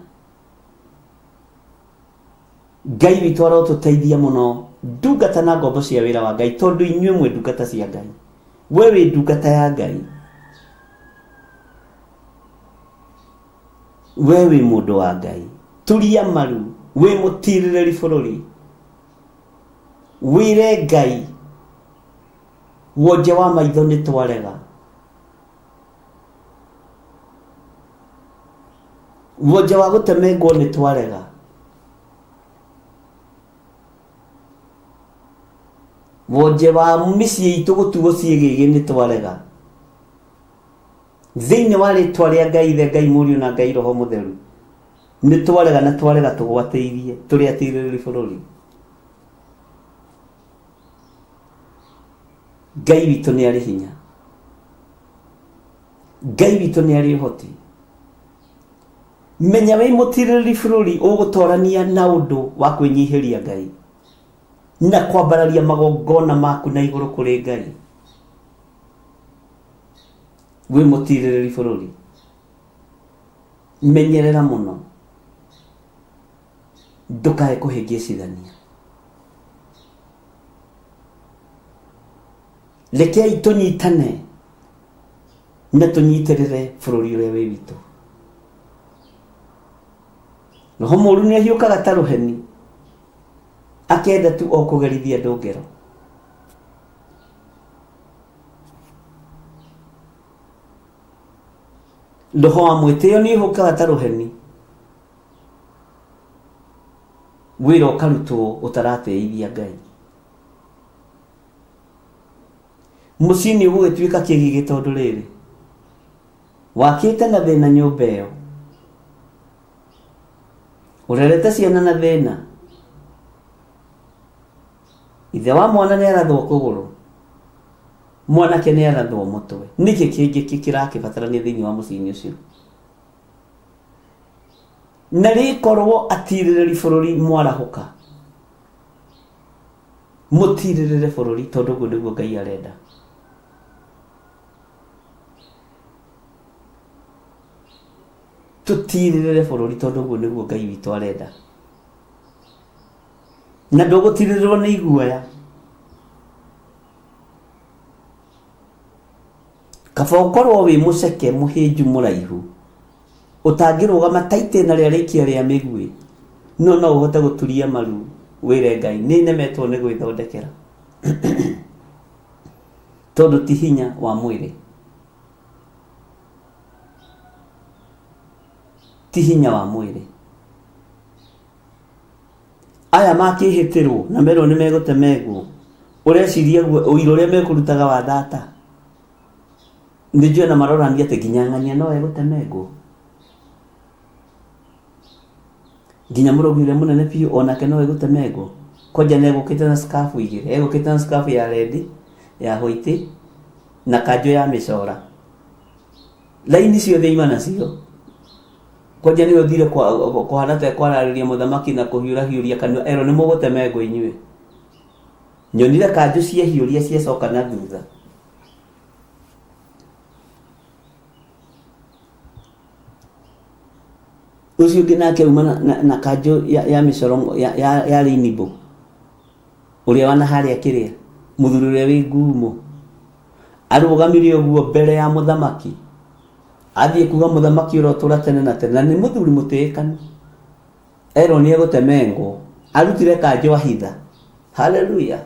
Speaker 1: Ngai witũ arotuteithia muno ndungata na ngombo cia wĩra wa Ngai tondu inyuĩ mwe ndungata cia Ngai. We wĩ ndungata ya Ngai. We wĩ mũndũ wa Ngai. Turia maru wĩ mũtirĩrĩri bũrũri. Wĩre Ngai wonje wa maitho nĩ twarega. Wonje wa gũtemengwo nĩ twarega. Wonje wa mĩciĩ itũ gũtuo ciĩgĩgĩ nĩ twarega. Thĩinĩ wa rĩtwa rĩa Ngai Ithe, Ngai Mũriũ na Ngai Roho Mũtheru nĩ twarega na twarega tũgwatĩirie tũrĩ atirĩrĩri bũrũri. Ngai witũ nĩ arĩ hinya. Ngai witũ nĩ arĩ ũhoti. Menya wĩ mũtirĩrĩri bũrũri ũgũtwarania na ũndũ wa kwĩnyihĩria Ngai na kwambararia magongona maku na igũrũ kũrĩ Ngai. Wĩ mũtirĩrĩri bũrũri menyerera mũno ndukae kũhĩngĩcithania. Rekei tũnyitane na tũnyitĩrĩre bũrũri ũrĩa wĩ witũ. Roho mũũru nĩ ahiũkaga ta rũheni akenda tu o kũgerithia andũ ngero. Roho wa mwĩtĩo nĩ ahiũkaga ta rũheni wĩra ũkarutwo ũtaratĩithia Ngai. Mũciĩ nĩ ũgũgĩtuĩka kĩgigi tondũ rĩrĩ wakĩte na thĩna nyũmba ĩyo, ũrerete ciana na thĩna, ithe wa mwana nĩ arathwo kũgũrũ, mwanake nĩ arathwo mũtwe. Nĩkĩ kĩngĩ kĩrakĩbatarania thĩinĩ wa mũciĩ ũcio? Na rĩkorwo atirĩrĩri bũrũri mwarahũka, mũtirĩrĩre bũrũri tondũ ũguo nĩguo Ngai arenda. Tutirĩrĩre bũrũri tondũ ũguo nĩguo Ngai witũ arenda. Na ndũgũtirĩrĩrwo nĩ iguoya. Kaba ũkorwo wĩ mũceke mũhĩnju mũraihu ũtangĩrũgama ta itĩna rĩa rĩikia rĩa mĩguĩ, no ũhote gũturia maru wĩre Ngai nĩ nemetwo nĩ gwĩthondekera tondũ ti hinya wa mwĩrĩ, ti hinya wa mwĩrĩ. Aya makĩhĩtĩrwo na merwo nĩ megũtemengwo, ũreciria ũira ũrĩa mekũrutaga wa thata nĩ njũĩ na marorania atĩ nginya ng'ania no egũtemengwo, nginya mũrogi ũrĩa mũnene biũ onake no egũtemengwo. Kwanja nĩ egũkĩte na scarf igĩrĩ, egũkĩte na scarf ya red, ya white na kanjũ ya mĩcora, laini ciothe ima nacio. Kwanja nĩ ũthire kũhana ta kwararĩria mũthamaki na kũhiũrahiũria kanua, erwo nĩ mũgũtemengwo inyuĩ. Nyonire kanjũ cia hiũria ciacoka na thutha. Ucio ũngĩ nake uma na kanjũ ya mĩcoro ya rainbow, ũrĩa wana harĩa kĩrĩa mũthuri ũrĩa wĩ ngumo arũgamire ũguo mbere ya mũthamaki, athiĩ kuga mũthamaki ũrĩa ũtũũra tene na tene, na nĩ mũthuri mũtĩĩkanu, erwo nĩ egũtemengwo, arutire kanjũ ahitha. Haleluya!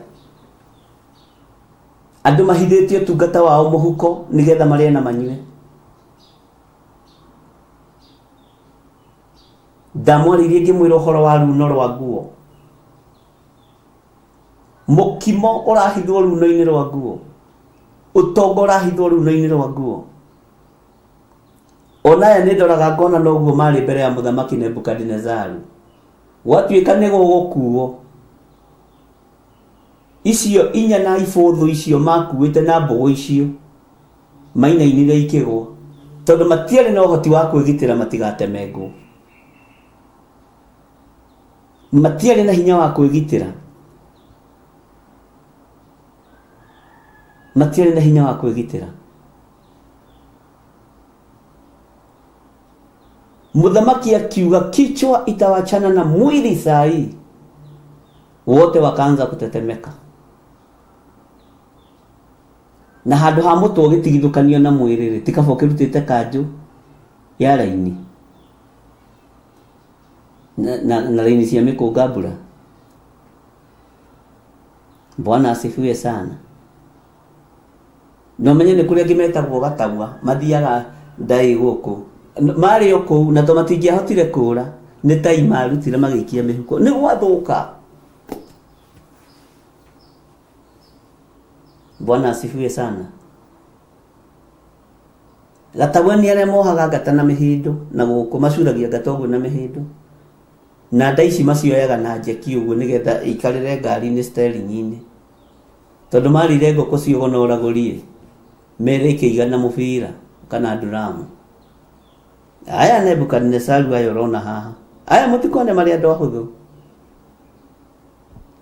Speaker 1: Andũ mahithĩtie ũtungata wao mũhuko nĩgetha marĩe na manyue. Ndamwarĩirie ngĩmwĩra ũhoro wa runo rwa nguo, mũkimo ũrahithwo runo-inĩ rwa nguo, ũtonga ũrahithwo runo-inĩ rwa nguo. onaya nä ndoraga ngona noguo marä mbere ya Mũthamaki Nebukadinezaru gwatuĩka nĩ gũgũkuo icio 4 na ibũthũ icio makuĩte na mbũgũ icio mainainire ikĩgwo tondũ matiarĩ na ũhoti wa kwĩgitĩra matigatemengwo, matiarĩ na hinya wa kwĩgitĩra, matiarĩ na hinya wa kwĩgitĩra. Mũthamaki akiuga kichwa itawachana na mwili saa hii, wote wakaanza kutetemeka, na handũ ha mũtwe ũgĩtigithũkanio na mwĩrĩ tikaba ũkĩrutĩte kanjũ ya raini na raini cia mĩkũnga mbura. Bwana asifiwe sana. No menye nĩ kũrĩa ngĩmetagwo gatagwa mathiaga ndai gũkũ marĩ okũu na to matingĩahotire kũra nĩ tai marutire magĩikia mĩhuko nĩ gwathũka. Bwana asifiwe sana. Gatagwa nĩ arĩa mohaga ngata na mĩhĩndo na gũkũ macuragia ngata ũguo na mĩhĩndo, na nda ici macioyaga na njeki ũguo nĩgetha ikarĩre ngari-inĩ steering-inĩ, tondũ marĩire ngũkũ ciũgo na ũragũrie mere ikĩigana mũbira kana nduramu. Aya Nebukadinezaru aya ũrona haha, aya mũtikone marĩ andũ ahũthũ,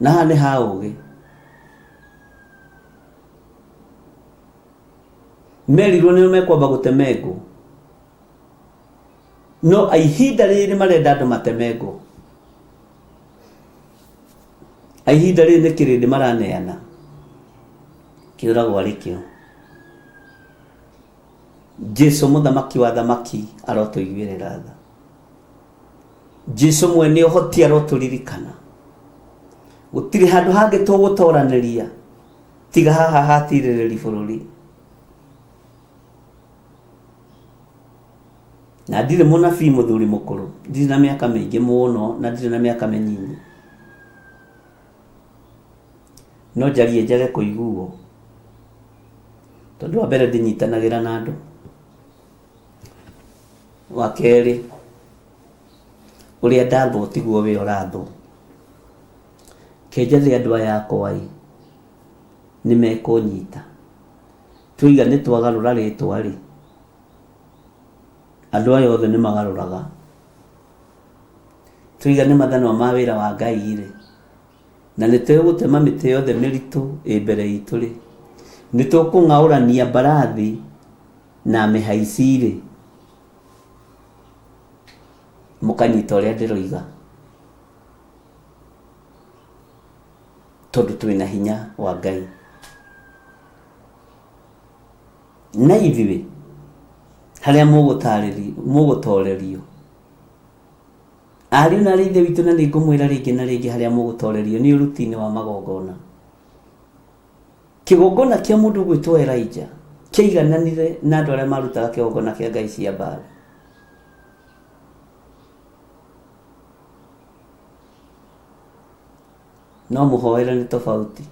Speaker 1: na haha nĩ ha ũgĩ. Merirwo nĩ mekwamba gũtemengwo, no ihinda rĩrĩ marenda andũ matemengwo. Ihinda rĩrĩ nĩ kĩrĩndĩ maraneana kĩũragwo arĩ kĩo. Jesu Mũthamaki wa thamaki arotũiguĩrĩra tha. Jesu mwene ũhoti arotũririkana. Gũtirĩ handũ hangĩ tũgũtoranĩria tiga haha hatirĩrĩri bũrũri. Na ndirĩ mũnabii mũthuri mũkũrũ, ndirĩ na mĩaka mĩingĩ mũno na ndirĩ na mĩaka mĩnyinyi, no njarie njage kũiguo tondũ wa mbere ndinyitanagĩra na andũ, wa kerĩ ũrĩa ndathwo tiguo wĩ ũrathwo. Kenjethe andũ aya akwa nĩ mekũnyita tũiga nĩ twagarũra rĩtwa rĩ, andũ aya othe nĩ magarũraga. Tũiga nĩ mathanwa ma wĩra wa Ngai rĩ, na nĩ tũgũtema mĩtĩ yothe mĩritũ ĩ mbere itũ rĩ, nĩ tũkũng'aũrania mbarathi na mĩhaici rĩ, mũkanyita ũrĩa ndĩroiga, tondũ twĩna hinya wa Ngai. Na ithuĩ harĩa mũgũtorerio, ariũ na ithe witũ, na nĩ ngũmwĩra rĩngĩ na rĩngĩ harĩa mũgũtorerio nĩ ũruti-inĩ wa magongona. Kĩgongona kĩa mũndũ gwĩtwo Elijah kĩaigananire na andũ arĩa marutaga kĩgongona kĩa ngai cia Baali. No mũhoere nĩ tofauti,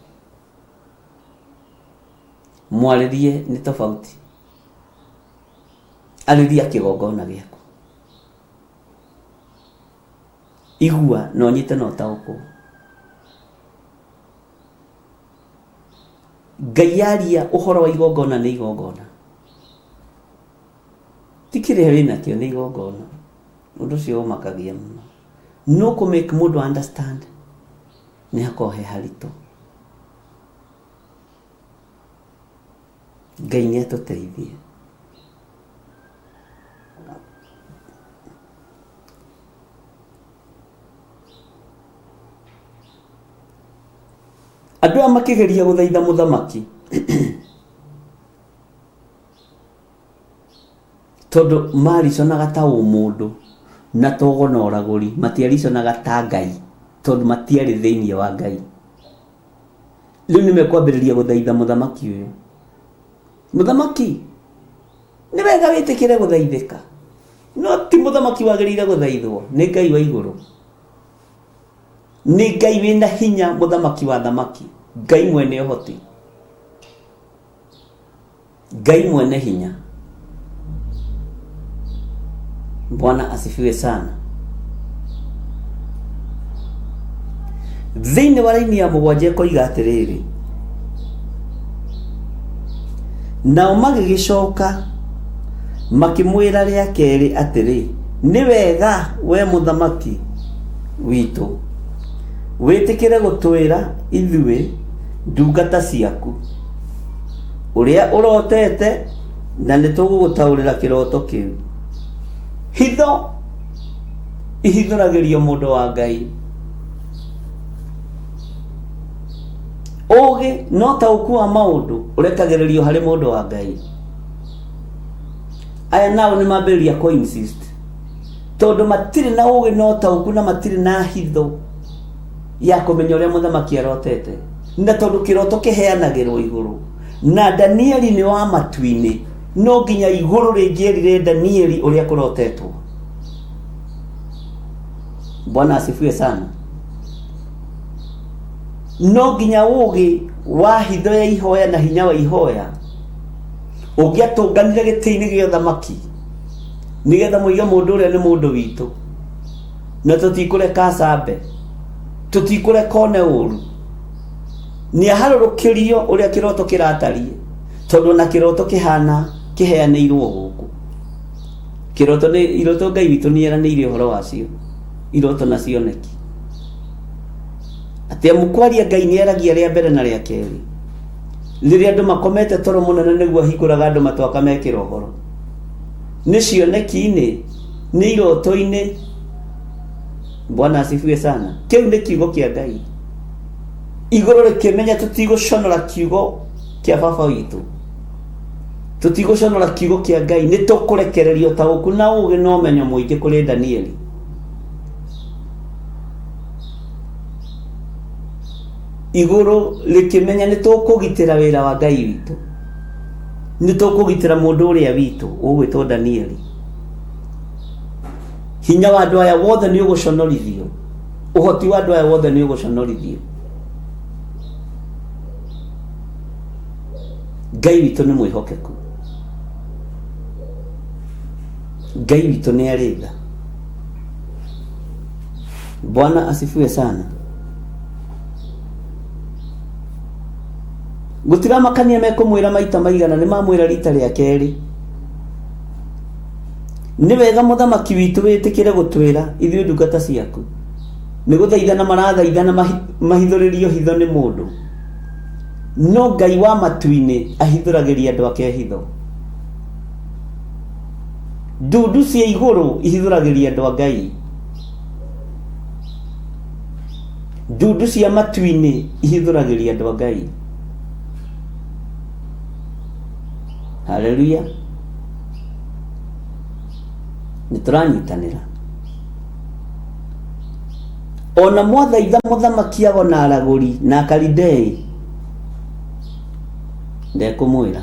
Speaker 1: mwarĩrie nĩ tofauti. Arĩria kĩgongona gĩaku, igua na ũnyite na ũtaũkwo. Ngai yaria ũhoro wa igongona nĩ igongona, tikĩrĩa wĩnakĩo nĩ igongona. Ũndũ ũcio ũmakagia mũno, no kũmake mũndũ understand nĩ hakorwo he haritũ. Ngai nĩ atũteithie. Andũ aya makĩgeria gũthaitha mũthamaki tondũ mariconaga ta ũmũndũ na togo na ũragũri, matiariconaga ta Ngai tondũ matiarĩ thĩinĩ wa Ngai. Rĩu nĩ mekwambĩrĩria gũthaitha mũthamaki ũyũ. Mũthamaki, nĩ wega wĩtĩkĩre gũthaithĩka, no ti mũthamaki wagĩrĩire gũthaithwo, nĩ Ngai wa igũrũ. Nĩ Ngai wĩna hinya, mũthamaki wa thamaki, Ngai mwene ũhoti, Ngai mwene hinya. Bwana asifiwe sana. Thĩinĩ wa raini ya mũgwanja koiga atĩrĩrĩ, nao magĩgĩcoka makĩmwĩra rĩa kerĩ atĩrĩ, nĩ wega we mũthamaki witũ wĩtĩkĩre gũtwĩra ithuĩ ndungata ciaku ũrĩa ũrotete, na nĩ tũgũgũtaũrĩra kĩroto kĩu. Hitho ihithũragĩrio mũndũ wa Ngai, ũgĩ no taũku wa maũndũ ũrekagĩrĩrio harĩ mũndũ wa Ngai. Aya nao nĩ mambĩrĩria insist, tondũ matirĩ na ũgĩ no taũku na matirĩ na hitho ya kũmenya ũrĩa mũthamaki arotete, na tondũ kĩroto kĩheanagĩrwo igũrũ, na Danieli nĩ wa matu-inĩ, no nginya igũrũ rĩngĩerire Danieli ũrĩa kũrotetwo. Bwana asifiwe sana. No nginya ũgĩ wa hitho ya ihoya na hinya wa ihoya ũngĩatũnganire gĩtĩ-inĩ gĩa ũthamaki, nĩgetha mũige mũndũ ũrĩa nĩ mũndũ witũ, na tũtikũreka acambe, tũtikũreka one ũru, nĩ aharũrũkĩrio ũrĩa kĩroto kĩratarie, tondũ na kĩroto kĩhana kĩheanĩirwo gũkũ. Iroto Ngai witũ nĩ eranĩire ũhoro wacio, iroto na cioneki. Atĩ mũkwaria Ngai nĩ eragia rĩa mbere na rĩa kerĩ, rĩrĩa andũ makomete toro mũnene nĩguo ahingũraga andũ matwaka mekĩra ũhoro. Nĩ cioneki-inĩ, nĩ iroto-inĩ. Bwana asifiwe sana. Kĩu nĩ kiugo kĩa Ngai, igũrũ rĩkĩmenya tũtigũconora kiugo kĩa baba witũ, tũtigũconora kiugo kĩa Ngai, nĩ tũkũrekererio taũku na ũgĩ na ũmenyo mũingĩ kũrĩ Danieli. Igũrũ rĩkĩmenya nĩ tũkũgitĩra wĩra wa Ngai witũ, nĩ tũkũgitĩra mũndũ ũrĩa witũ ũgwĩtwo Danieli. Hinya wa andũ aya wothe nĩ ũgũconorithio, ũhoti wa andũ aya wothe nĩ ũgũconorithio. Ngai witũ nĩ mwĩhokeku, Ngai witũ nĩ arĩ tha. Bwana asifiwe sana. Gũtiramakania mekũmwĩra maita maigana, nĩ mamwĩra rita rĩa kerĩ, nĩ wega mũthamaki witũ wĩtĩkĩre gũtwĩra ithuĩ ndungata ciaku. Nĩ gũthaithana marathaithana mahithũrĩrio hitho nĩ mũndũ, no Ngai wa matu-inĩ ahithũragĩria andũ ake hitho. Ndundu cia igũrũ ihithũragĩria andũ a Ngai, ndundu cia matu-inĩ ihithũragĩria andũ a Ngai. Haleluya. Nĩtũranyitanĩra. Ona mwathaitha mũthamaki ago na aragũri na Akalidei, ndekũmwĩra,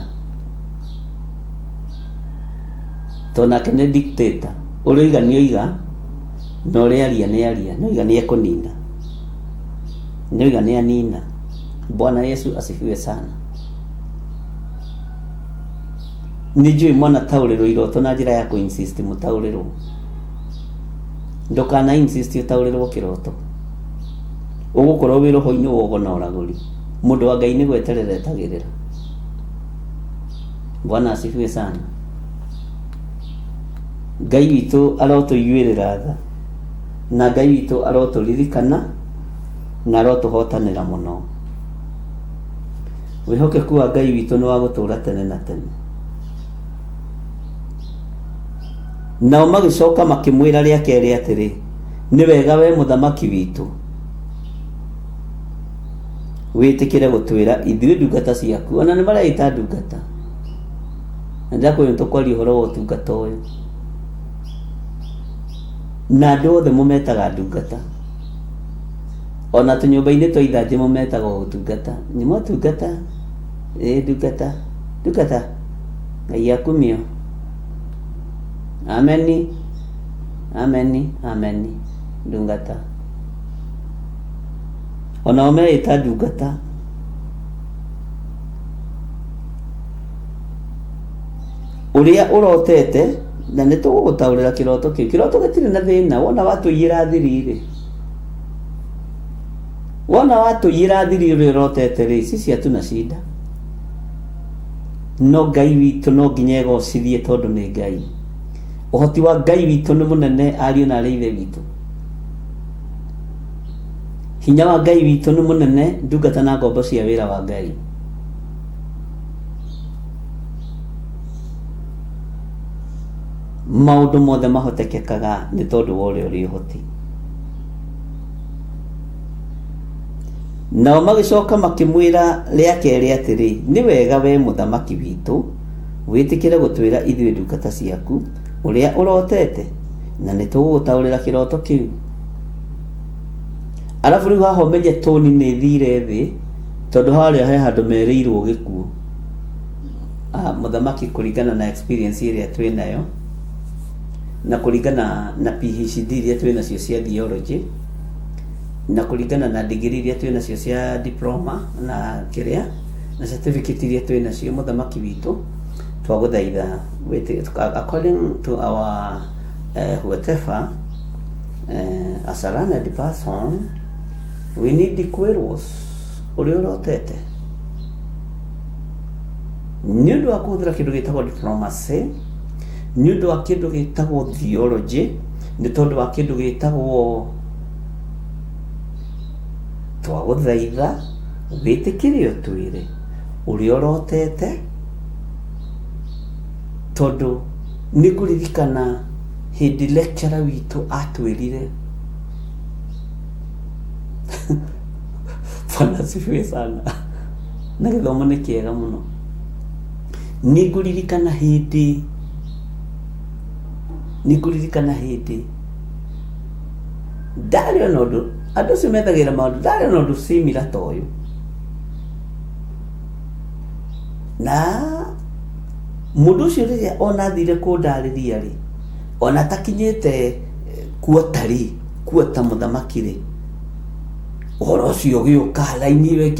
Speaker 1: tondũ nake nĩ dictator. Ũrĩa oiga nĩ oiga, na ũrĩa aria nĩ aria, nĩ oiga nĩ ekũnina, nĩ oiga nĩ anina. Bwana Yesu asifiwe sana. Nĩnjũĩ mwana taũrĩrwo iroto na njĩra ya kũ-insist mũtaũrĩrwo. Ndũkana insist ũtaũrĩrwo kĩroto, ũgũkorwo wĩ roho-inĩ wa ũgo na ũragũri. Mũndũ wa Ngai nĩ gweterera etagĩrĩra. Bwana asifiwe sana. Ngai witũ arotũiguĩrĩra tha, na Ngai witũ arotũririkana na arotũhotanĩra mũno. Wĩhokeku wa Ngai witũ nĩ wa gũtũũra tene na tene. Nao magĩcoka makĩmwĩra rĩa kerĩ atĩrĩ, nĩ wega we mũthamaki witũ wĩtĩkĩre gũtwĩra ithuĩ ndungata ciaku. Ona nĩ maraita ndungata, na ndakwĩra tũkwaria ũhoro wa ũtungata ũyũ, na andũ othe mũmetaga ndungata. Ona tũnyũmba-inĩ twa ithanjĩ mũmetaga ũtungata. Nĩ motungata, ndungata, ndungata, Ngai akumio. Ameni, ameni, ameni. Ndungata. Ona omeita ndungata. Ũrĩa ũrotete na nä tå gå gå taå rä ra kä roto kä kä roto gä tirä na thä na wona watå iyä ra thiri wona watå iyä ra thiri rä rotete rä sisi hatuna shida no Ngai witå no nginya egocithie tondå nä Ngai ũhoti wa Ngai witå nä må nene ariå na arä ithe witå hinya wa Ngai witå nä må nene ndungata na ngombo cia wä ra wa Ngai maũndũ mothe mahotekekaga nĩ tondũ wa ũrĩa ũrĩ ũhoti nao magĩcoka makĩmwĩra rĩa kerĩ atĩrĩ nĩ wega we mũthamaki witũ wĩtĩkĩre gũtwĩra ithuĩ ndungata ciaku ũrĩa ũrotete na nĩ tũgũgũtaũrĩra kĩroto kĩu arabu rĩu haha ũmenye toni nĩ thire thĩ tondũ harĩa he handũ merĩirwo gĩkuũ mũthamaki kũringana na experience ĩrĩa twĩ nayo na kũringana na PhD iria twĩ nacio cia theology na kũringana na degree iria twĩ nacio cia diploma na kĩrĩa na certificate iria twĩ nacio mũthamaki witũ twagũthaitha according to our whatever as a learned person we need kwĩrwo ũrĩa ũrotete nĩ ũndũ wa kũhũthĩra kĩndũ gĩtagwo diplomacy nĩ ũndũ wa kĩndũ gĩtagwo theology nĩ tondũ wa kĩndũ gĩtagwo twagũthaitha wĩtĩkĩre ũtwĩre ũrĩa ũrotete tondũ nĩ kũririkana hĩndĩ lecturer witũ atwĩrire Bwana asifiwe sana na gĩthomo nĩ kĩega mũno nĩ kũririkana hĩndĩ ndarĩ ona ũndũ andũ acio methagĩra maũndũ ndarĩ ona ũndũ similar ta ũyũ na mũndũ ũcio rĩrĩa ona athire kũndarĩria rĩ ona takinyĩte kuota mũthamaki rĩ ũhoro ũcio ũgĩũka laini ĩyo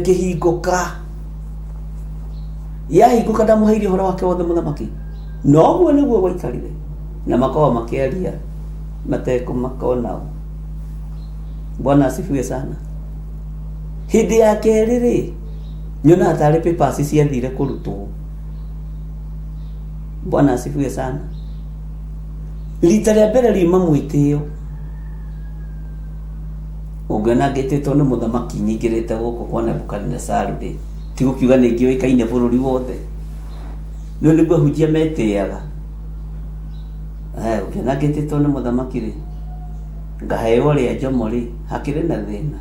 Speaker 1: ĩkĩhingũka yahingũka ndamũheire ũhoro wake wothe mũthamaki noguo nĩguo gwaikarire na makorwo makĩaria matekũmakonao Bwana asifiwe sana hĩndĩ ya kerĩ rĩ nyonaga tarĩ papers ciathire kũrutwo Bwana asifiwe sana rita rĩa mbere riuma mwĩtĩo ũngĩona ngĩtĩtwo nĩ mũthamaki nyingĩrĩte gũkũ kwa Nebukadnezari rĩ ti gũkiuga nĩ ngĩũĩkaine bũrũri wothe no nĩguo hunjia metĩaga ũngĩona ngĩtĩtwo nĩ mũthamaki rĩ ngaheo rĩa njomo rĩ hakĩrĩ na thĩna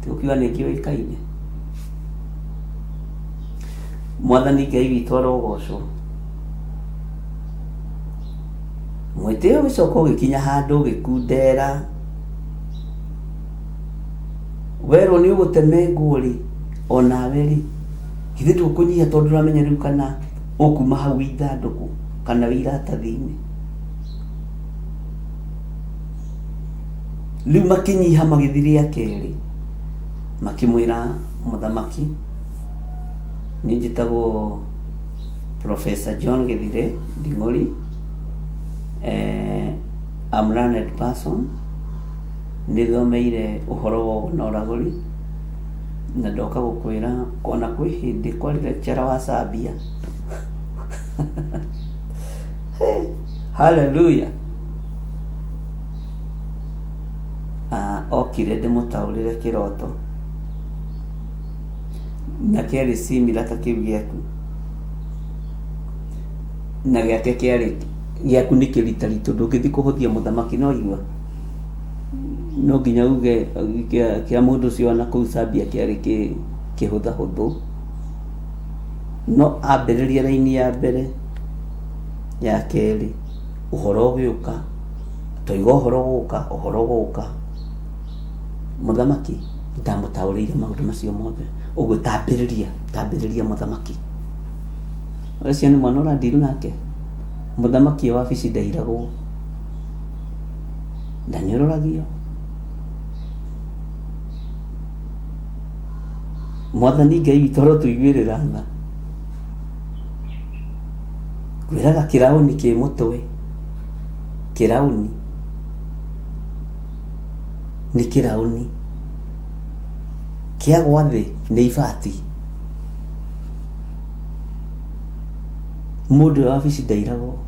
Speaker 1: ti gũkiuga nĩ ngĩũĩkaine Mwathani Ngai witũ arogocwo mwĩtĩo ũgĩcoka ũgĩkinya handũ ũgĩkundera werwo nĩ ũgũteme nguo rĩ onawe rĩ githĩ ndũkũnyiha tondũ ũramenya rĩu kana ũkuma hau ithandũkũ kana wĩ iratathi-inĩ rĩu makĩnyiha magĩthiĩ rĩa kerĩ makĩmwĩra mũthamaki nĩ njĩtagwo Professor John Gĩthire Nding'ori I'm learned person nĩ thomeire ũhoro wa ũnoragũri na ndoka gũkwĩra kona kwĩ hĩndĩ kwarĩ lecturer wa Sabia hallelujah okire ndĩmũtaũrĩre kĩroto na kĩarĩ similar ta kĩu gĩaku na gĩake kĩarĩ gĩaku nĩ kĩritaritũ ndũngĩthiĩ kũhũthia mũthamaki no igua no nginya uge kĩa mũndũ ũcio na kũu Sabia kĩarĩ kĩhũthahũthũ no ambĩrĩria raini ya mbere ya kerĩ ũhoro ũgĩũka tũiga ũhoro gũka mũthamaki ndamũtaũrĩire maũndũ macio mothe ũguo tambĩrĩria mũthamaki ũcio nĩ mwana ũrandiru nake mũthamaki wa wabici ndairagwo ndanyũrũragio Mwathani Ngai witũ tũiguĩrĩra tha kwiraga kirauni ki mutwe kirauni ni kirauni kia gwathi ni ibati mundu wa bici ndairagwo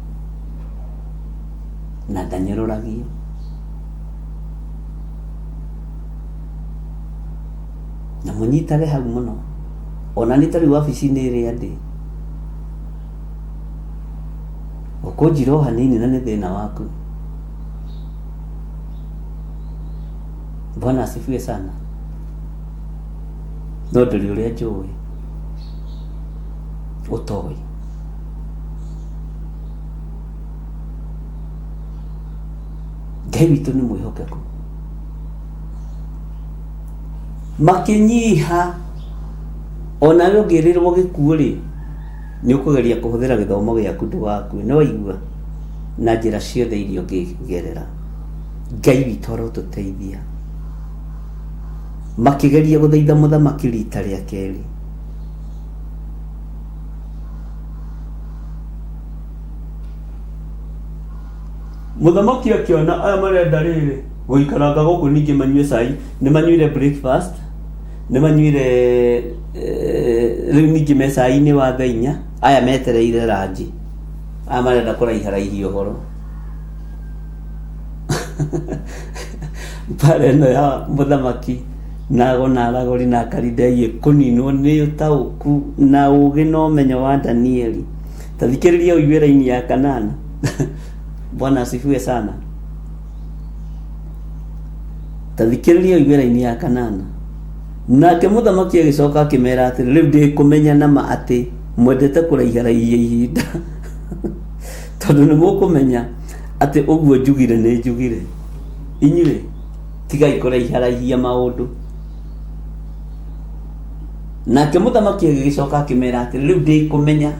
Speaker 1: na ndanyeroragio na munyitare hau muno ona ni tari wabici-inĩ ĩrĩa ndĩ ũkũnjira hanini na nĩ thĩna waku. Bwana asifiwe sana. No ndũrĩ ũrĩa njũĩ ũtoĩ. Ngai witũ nĩ mwĩhokeku. Makĩnyiha onawe ũngĩrĩrwo gĩkuũ rĩ nĩ ũkũgeria kũhũthĩra gĩthomo gĩaku ndũgakue. Nĩ waigua na njĩra ciothe iria ũngĩgerera. Ngai witũ arotũteithia. Makĩgeria gũthaitha mũthamaki rita rĩa kerĩ. Mũthamaki akĩona aya marenda rĩrĩ gũikaranga gũkũ ningĩ manyue cai, nĩ manyuire breakfast, nĩ manyuire rĩu ningĩ me cai-inĩ wa thaa 4, aya metereire ranji, aya marenda kũraiharaihi ũhoro. Mbara ĩno ya mũthamaki nago na aragori na Karidai kũninwo nĩ ũtaũku na ũgĩ na ũmenyo wa Danieli. Ta thikĩrĩria ũigue raini ya 8. Bwana asifiwe sana. Ta thikĩrĩria ũigue raini ya 8. Nake mũthamaki agĩcoka akĩmera atĩrĩ, rĩu ndĩkũmenya nama atĩ mwendete kũraiharaihia ihinda tondũ nĩ mũkũmenya atĩ ũguo njugire nĩ njugire. Inyuĩ tigai kũraiharaihia maũndũ. Nake mũthamaki agĩcoka akĩmera atĩrĩ, rĩu ndĩkũmenya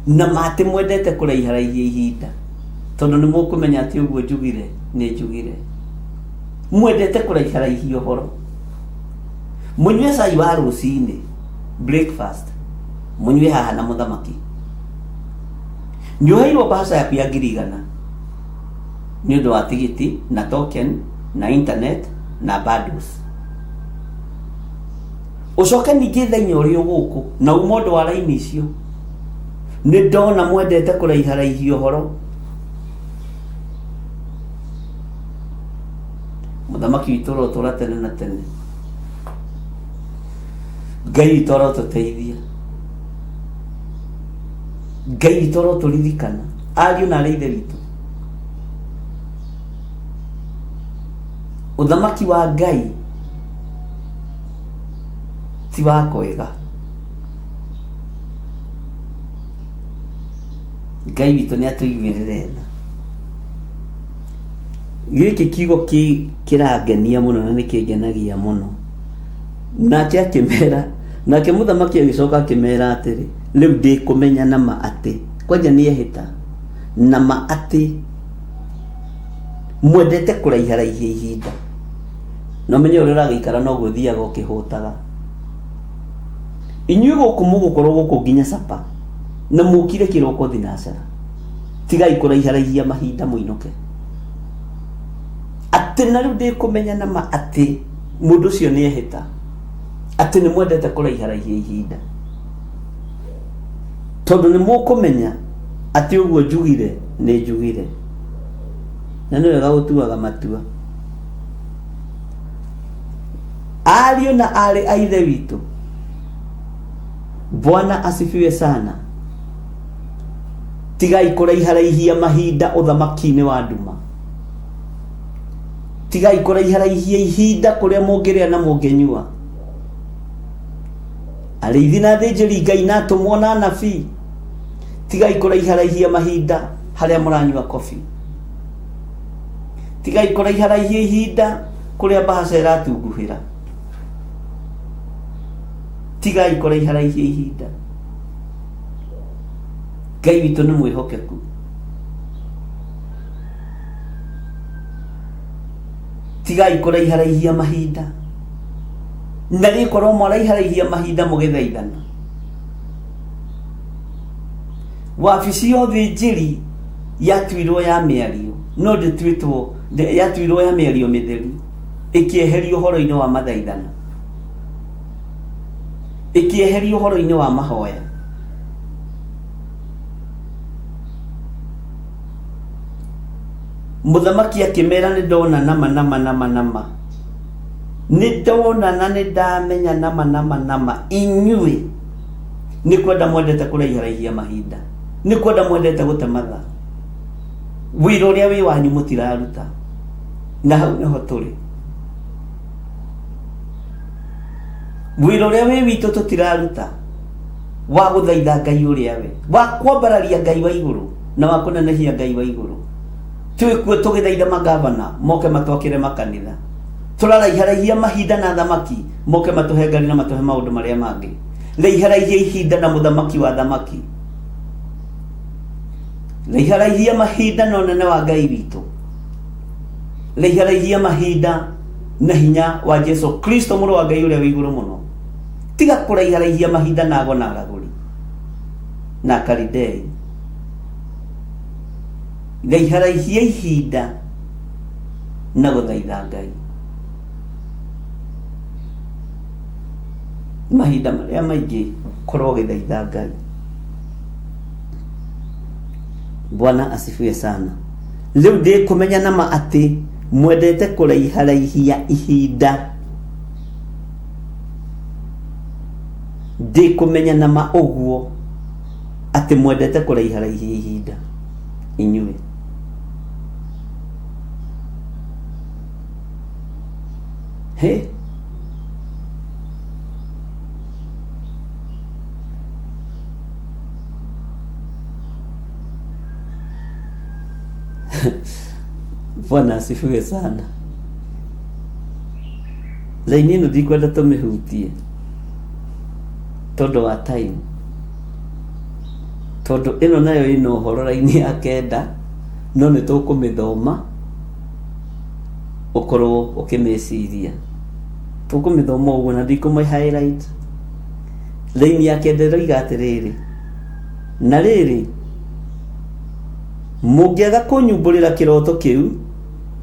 Speaker 1: nama atĩ mwendete kũraiharaihia ihinda tondũ nĩ mũkũmenya atĩ ũguo njugire nĩ njugire. Mwendete kũraiharaihia ũhoro. Munyue cai wa rũcinĩ, breakfast, munyue haha na mũthamaki. Nĩũheirwo mbaca yaku ya 100,000 nĩ ũndũ wa tigiti na token na internet na bundles. Ũcoke ningĩ thenya ũrĩa gũkũ na uma ũndũ wa raini icio, nĩ ndona mwendete kũraiharaihia ũhoro. Mũthamaki witũ ũrotũra tene na tene. Ngai witũ arotũteithia. Ngai witũ arotũririkana. Ariũ na arĩ ithe witũ. Ũthamaki wa Ngai ti wa kwega. Ngai witũ nĩ atũiguĩrĩra tha. Gĩkĩ kiugo kĩrangenia mũno na nĩ kĩngenagia mũno. Nake akĩmera, nake mũthamaki agĩcoka akĩmera atĩrĩ, rĩu ndĩkũmenya nama atĩ, kwanja nĩ ehĩta, nama atĩ mwendete kũraiharaihia ihinda. No menye ũrĩa ũragĩikara noguo ũthiaga ũkĩhũtaga. Inyuĩ gũkũ mũgũkorwo gũkũ nginya capa na mũkire kĩroko thinacara. Tigai kũraiharaihia mahinda mũinũke. Atĩ na rĩu ndĩkũmenya nama atĩ mũndũ ũcio nĩ ehĩta, atĩ nĩ mwendete kũraiharaihia ihinda tondũ nĩ mũkũmenya atĩ ũguo njugire nĩ njugire. Na nĩ wega gũtuaga matua. Ariũ na arĩ a ithe witũ, Bwana asifiwe sana. Tigai kũraiharaihia mahinda ũthamaki-inĩ wa nduma. Tigai kũraiharaihia ihinda kũrĩa mũngĩrĩa na mũngĩnyua. Arĩithi na athĩnjĩri Ngai na atũmwo na anabii, tigai kũraiharaihia mahinda harĩa mũranyua kobi. Tigai kũraiharaihia ihinda kũrĩa mbaca ĩratunguhĩra. Tigai kũraiharaihia ihinda. Ngai witũ nĩ mwĩhokeku. Tigai kũraiharaihia mahinda. Na rĩkorwo mũraiharaihia mahinda mũgĩthaithana. wabici yothe njĩri yatuirwo ya mĩario no ndĩtuĩtwo yatuirwo ya mĩario mĩtheri ĩkĩeherio ũhoro-inĩ wa mathaithana, ĩkĩeherio ũhoro-inĩ wa mahoya. Mũthamaki akĩmera nĩ ndona nama nĩ ndona na nĩ ndamenya nama inyuĩ nĩ kwenda mwendete kũraiharaihia mahinda, nĩ kwenda mwendete gũte mathaa, wĩra ũrĩa wĩ wanyu mũtiraruta, na hau nĩho tũrĩ. Wĩra ũrĩa wĩ witũ tũtiraruta wa gũthaitha Ngai ũrĩa we, wa kwambararia Ngai wa igũrũ na wa kũnenehia Ngai wa igũrũ. Twĩkuo tũgĩthaitha magavana moke matwakĩre makanitha, tũraraiharaihia mahinda na thamaki moke matũhe ngari na matũhe maũndũ marĩa mangĩ. Raiharaihia ihinda na mũthamaki wa thamaki, raiharaihia mahinda na ũnene wa Ngai witũ, raiharaihia mahinda na hinya wa Jesu Kristo mũrũ wa Ngai ũrĩa wĩ igũrũ mũno. Tiga kũraiharaihia mahinda na ago na aragũri na Kalidei. Raiharaihia ihinda na gũthaitha Ngai. Mahinda marĩa maingĩ korwo ũgĩthaitha Ngai. Bwana asifiwe sana. Rĩu ndĩkũmenya nama atĩ mwendete kũraiharaihia ihinda. Ndĩkũmenya nama ũguo atĩ mwendete kũraiharaihia ihinda inyuĩ. Hey. Bwana asifiwe sana. Laini ĩno ndikwenda tũmĩhutie tondũ wa time, tondũ ĩno nayo ĩno ũhoro raini ya kenda, no nĩ tũkũmĩthoma ũkorwo ũkĩmĩciria. Tũkũmĩthoma ũguo na ndikũmĩ highlight. Laini ya kenda ĩroiga atĩrĩrĩ, na rĩrĩ mũngĩaga kũnyumbũrĩra kĩroto kĩu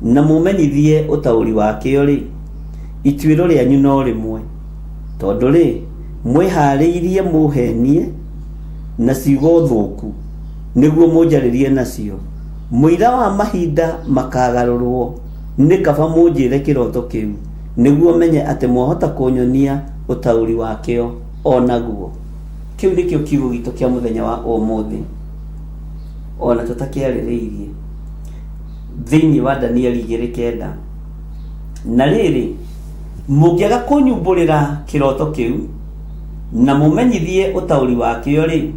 Speaker 1: na mũmenyithie ũtaũri wakĩo rĩ, ituĩro rĩanyu no rĩmwe, tondũ rĩ mwĩharĩirie mũhenie na ciugo thũku nĩguo mũnjarĩrie nacio. Mũira wa mahinda makagarũrwo, nĩ kaba mũnjĩre kĩroto kĩu nĩguo menye atĩ mwahota kũnyonia ũtaũri wakĩo onaguo. Kĩu nĩkĩo kiugo gitũ kĩa mũthenya wa ũmũthĩ, ona tũtakĩarĩrĩirie thĩinĩ wa Danieli 2:9. Na rĩrĩ mũngĩaga kũnyumbũrĩra kĩroto kĩu na mũmenyithie ũtaũri wakĩo rĩ,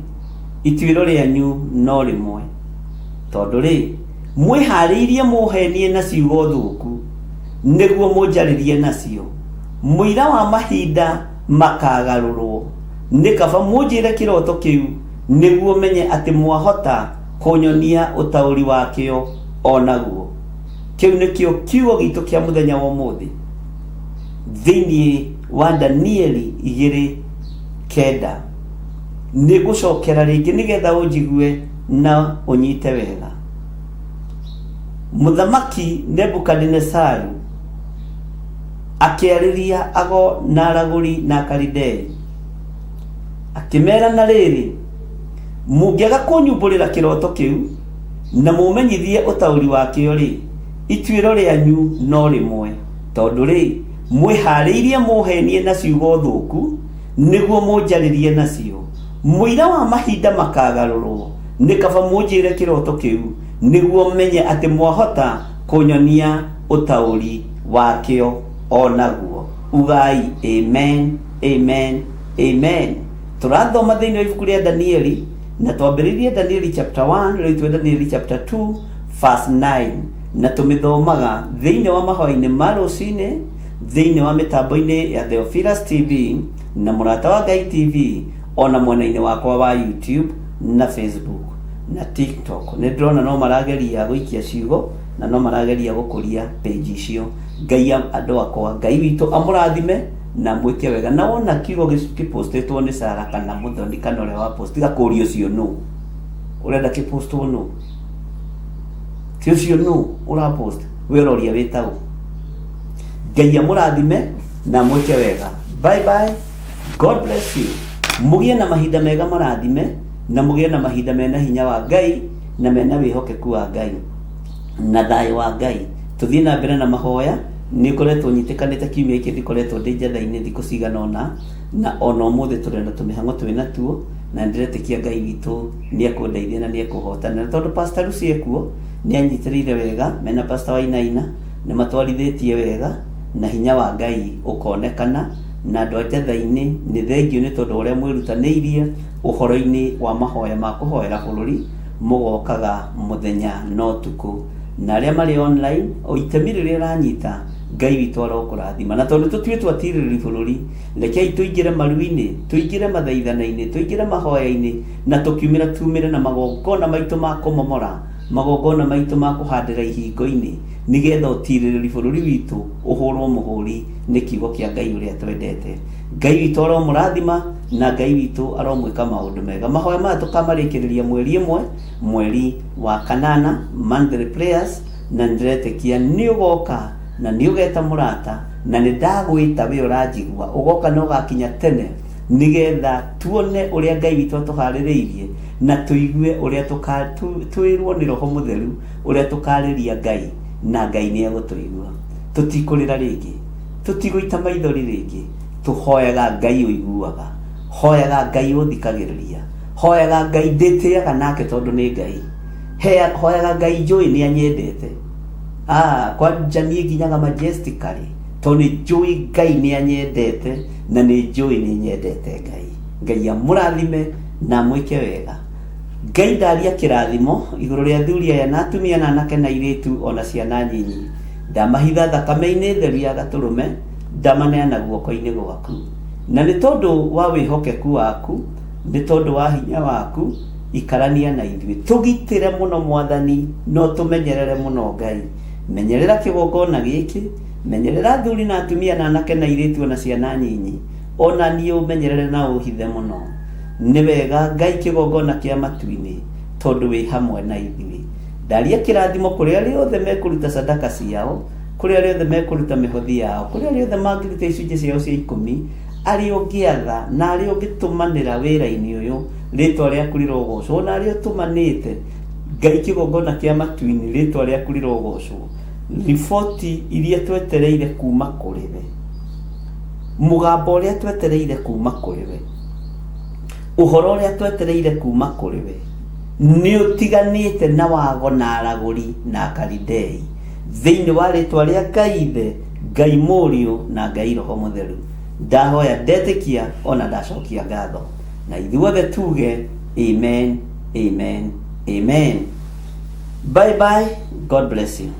Speaker 1: ituĩro rĩanyu no rĩmwe, tondũ rĩ mwĩharĩirie mũhenie na ciugo thũku nĩguo mũnjarĩrie nacio. Mũira wa mahinda makagarũrwo, nĩ kaba mũnjĩre kĩroto kĩu nĩguo menye atĩ mwahota kũnyonia ũtaũri wakĩo onaguo. Kĩu nĩkĩo kiugo gitũ kĩa mũthenya wa ũmũthĩ thĩinĩ wa Danieli 2:9. Nĩ gũcokera rĩngĩ nĩgetha ũnjigue na ũnyite wega. Mũthamaki Nebukadinezaru akĩarĩria ago na aragũri na Kalidei akĩmera, na rĩrĩ mũngĩaga kũnyumbũrĩra kĩroto kĩu na mũmenyithie ũtaũri wakĩo rĩ, ituĩro rĩanyu no rĩmwe, tondũ rĩ mwĩharĩirie mũhenie na ciugo thũku nĩguo mũnjarĩrie nacio. Mũira wa mahinda makagarũrwo, nĩ kaba mũnjĩre kĩroto kĩu nĩguo menye atĩ mwahota kũnyonia ũtaũri wakĩo onaguo. Ugai amen, amen, amen. Tũrathoma thĩinĩ wa ibuku rĩa Danieli na twambĩrĩrie Danieli chapter 1 rĩu twĩ Danieli chapter 2 verse 9, na tũmĩthomaga thĩinĩ wa mahoya-inĩ ma rũcinĩ thĩinĩ wa mĩtambo-inĩ ya Theophilus TV na Mũrata wa Ngai TV, ona mwena-inĩ wakwa wa YouTube na Facebook na TikTok. Nĩ ndĩrona no marageria gũikia ciugo na no marageria gũkũria page icio. Ngai andũ akwa, Ngai witũ amũrathime na mwĩke wega. Na wona kiugo gĩpostetwo nĩ Sara kana Mũthoni kana ũrĩa wa post, tiga kũũria ũcio no
Speaker 12: urenda ki post no ti ucio no ura post we roria wetao Ngai amurathime na mweke wega. Bye bye, God bless you. Mugie na mahinda mega marathime na mugie na mahinda mena hinya wa Ngai na mena wihokeku wa Ngai na thayo wa Ngai. Tuthie na mbere na mahoya. Ni koretwo nyitikanite kiumia iki ndikoretwo ndi njatha-ini thiku cigana ona na ona umuthi turenda tumihango twina tuo na ndiretikia Ngai witu ni ekundeithia na ni ekuhotana na tondu pastor Lucy ekuo ni anyitiriire wega mena pastor Wainaina ni matwarithitie wega na hinya wa Ngai ukonekana na andu njatha-ini ni thengio ni tondu uria mwirutaniirie uhoro-ini wa mahoya ma kuhoera bururi mugokaga muthenya no tuku na aria mari online o itemi riria ranyita Ngai witu arokurathima na tondu tutue twatiriri bururi rekei tuingire maru-ini tuingire mathaithana-ini tuingire mahoya-ini na tukiumira tumire na magongona maitu ma kumomora magongona maitu ma kuhandira ihingo-ini nigetha utiriri bururi witu uhurwo muhuri ni kiugo kia Ngai uria twendete. Ngai witu aromurathima na Ngai witu aromwika maundu mega. Mahoya maya tukamarikiriria mweri wa kanana monthly prayers na ndiretekia ni ugoka na ni ugeta murata na ni ndagwita we uranjigua ugoka no gakinya tene nigetha tuone uria Ngai witu atuhaririirie na tuigue uria twirwo ni roho mutheru uria tukariria Ngai na Ngai ni egutuigua. Tutikurira ringi, tutiguita maithori ringi, tuhoyaga Ngai uiguaga, hoyaga Ngai uthikagiriria, hoyaga Ngai nditiaga nake tondu ni Ngai, hoyaga Ngai njui ni anyendete. Kwa njanie nginyaga majestically tondu njui Ngai ni anyendete na ni njui ni nyendete Ngai. Ngai amurathime na mwike wega. Ngai ndaria kirathimo iguru ria thuri aya na atumia na anake na iritu ona ciana nyinyi. Ndamahitha thakame-ini theru ya gaturume ndamaneana guoko-ini gwaku na ni tondu wa wihokeku waku ni tondu wa hinya waku ikarania na ithuĩ tugitire muno Mwathani no tumenyerere muno Ngai. Menyerera kigongona giki, menyerera thuri na atumia na anake na iritu ona ciana nyinyi, ona ni umenyerere na uhithe muno. Ni wega Ngai kigongona kia matu-ini tondu wi hamwe na ithuĩ. Ndaria kirathimo kuri aria othe mekuruta sadaka ciao, kuri aria othe mekuruta mihothi yao, kuri aria othe mangiruta icunjĩ ciao cia 10, aria ungiatha na aria ungitumanira wira-ini uyu ritwa riaku rirogocwo na aria utumanite Ngai kigongona kia matu-ini ritwa riaku rirogocwo. Riboti iria twetereire kuma kuri we, mugambo uria twetereire kuma kuri we, uhoro uria twetereire kuma kuri we ni utiganite na wago na araguri na Kalidei thiini wa ritwa ria Ngai Ithe, Ngai Mũriũ na Ngai Roho Mutheru. Ndahoya ndetekia ona ndacokia ngatho na ithuothe tuge amen, amen, amen. Bye bye, God bless you.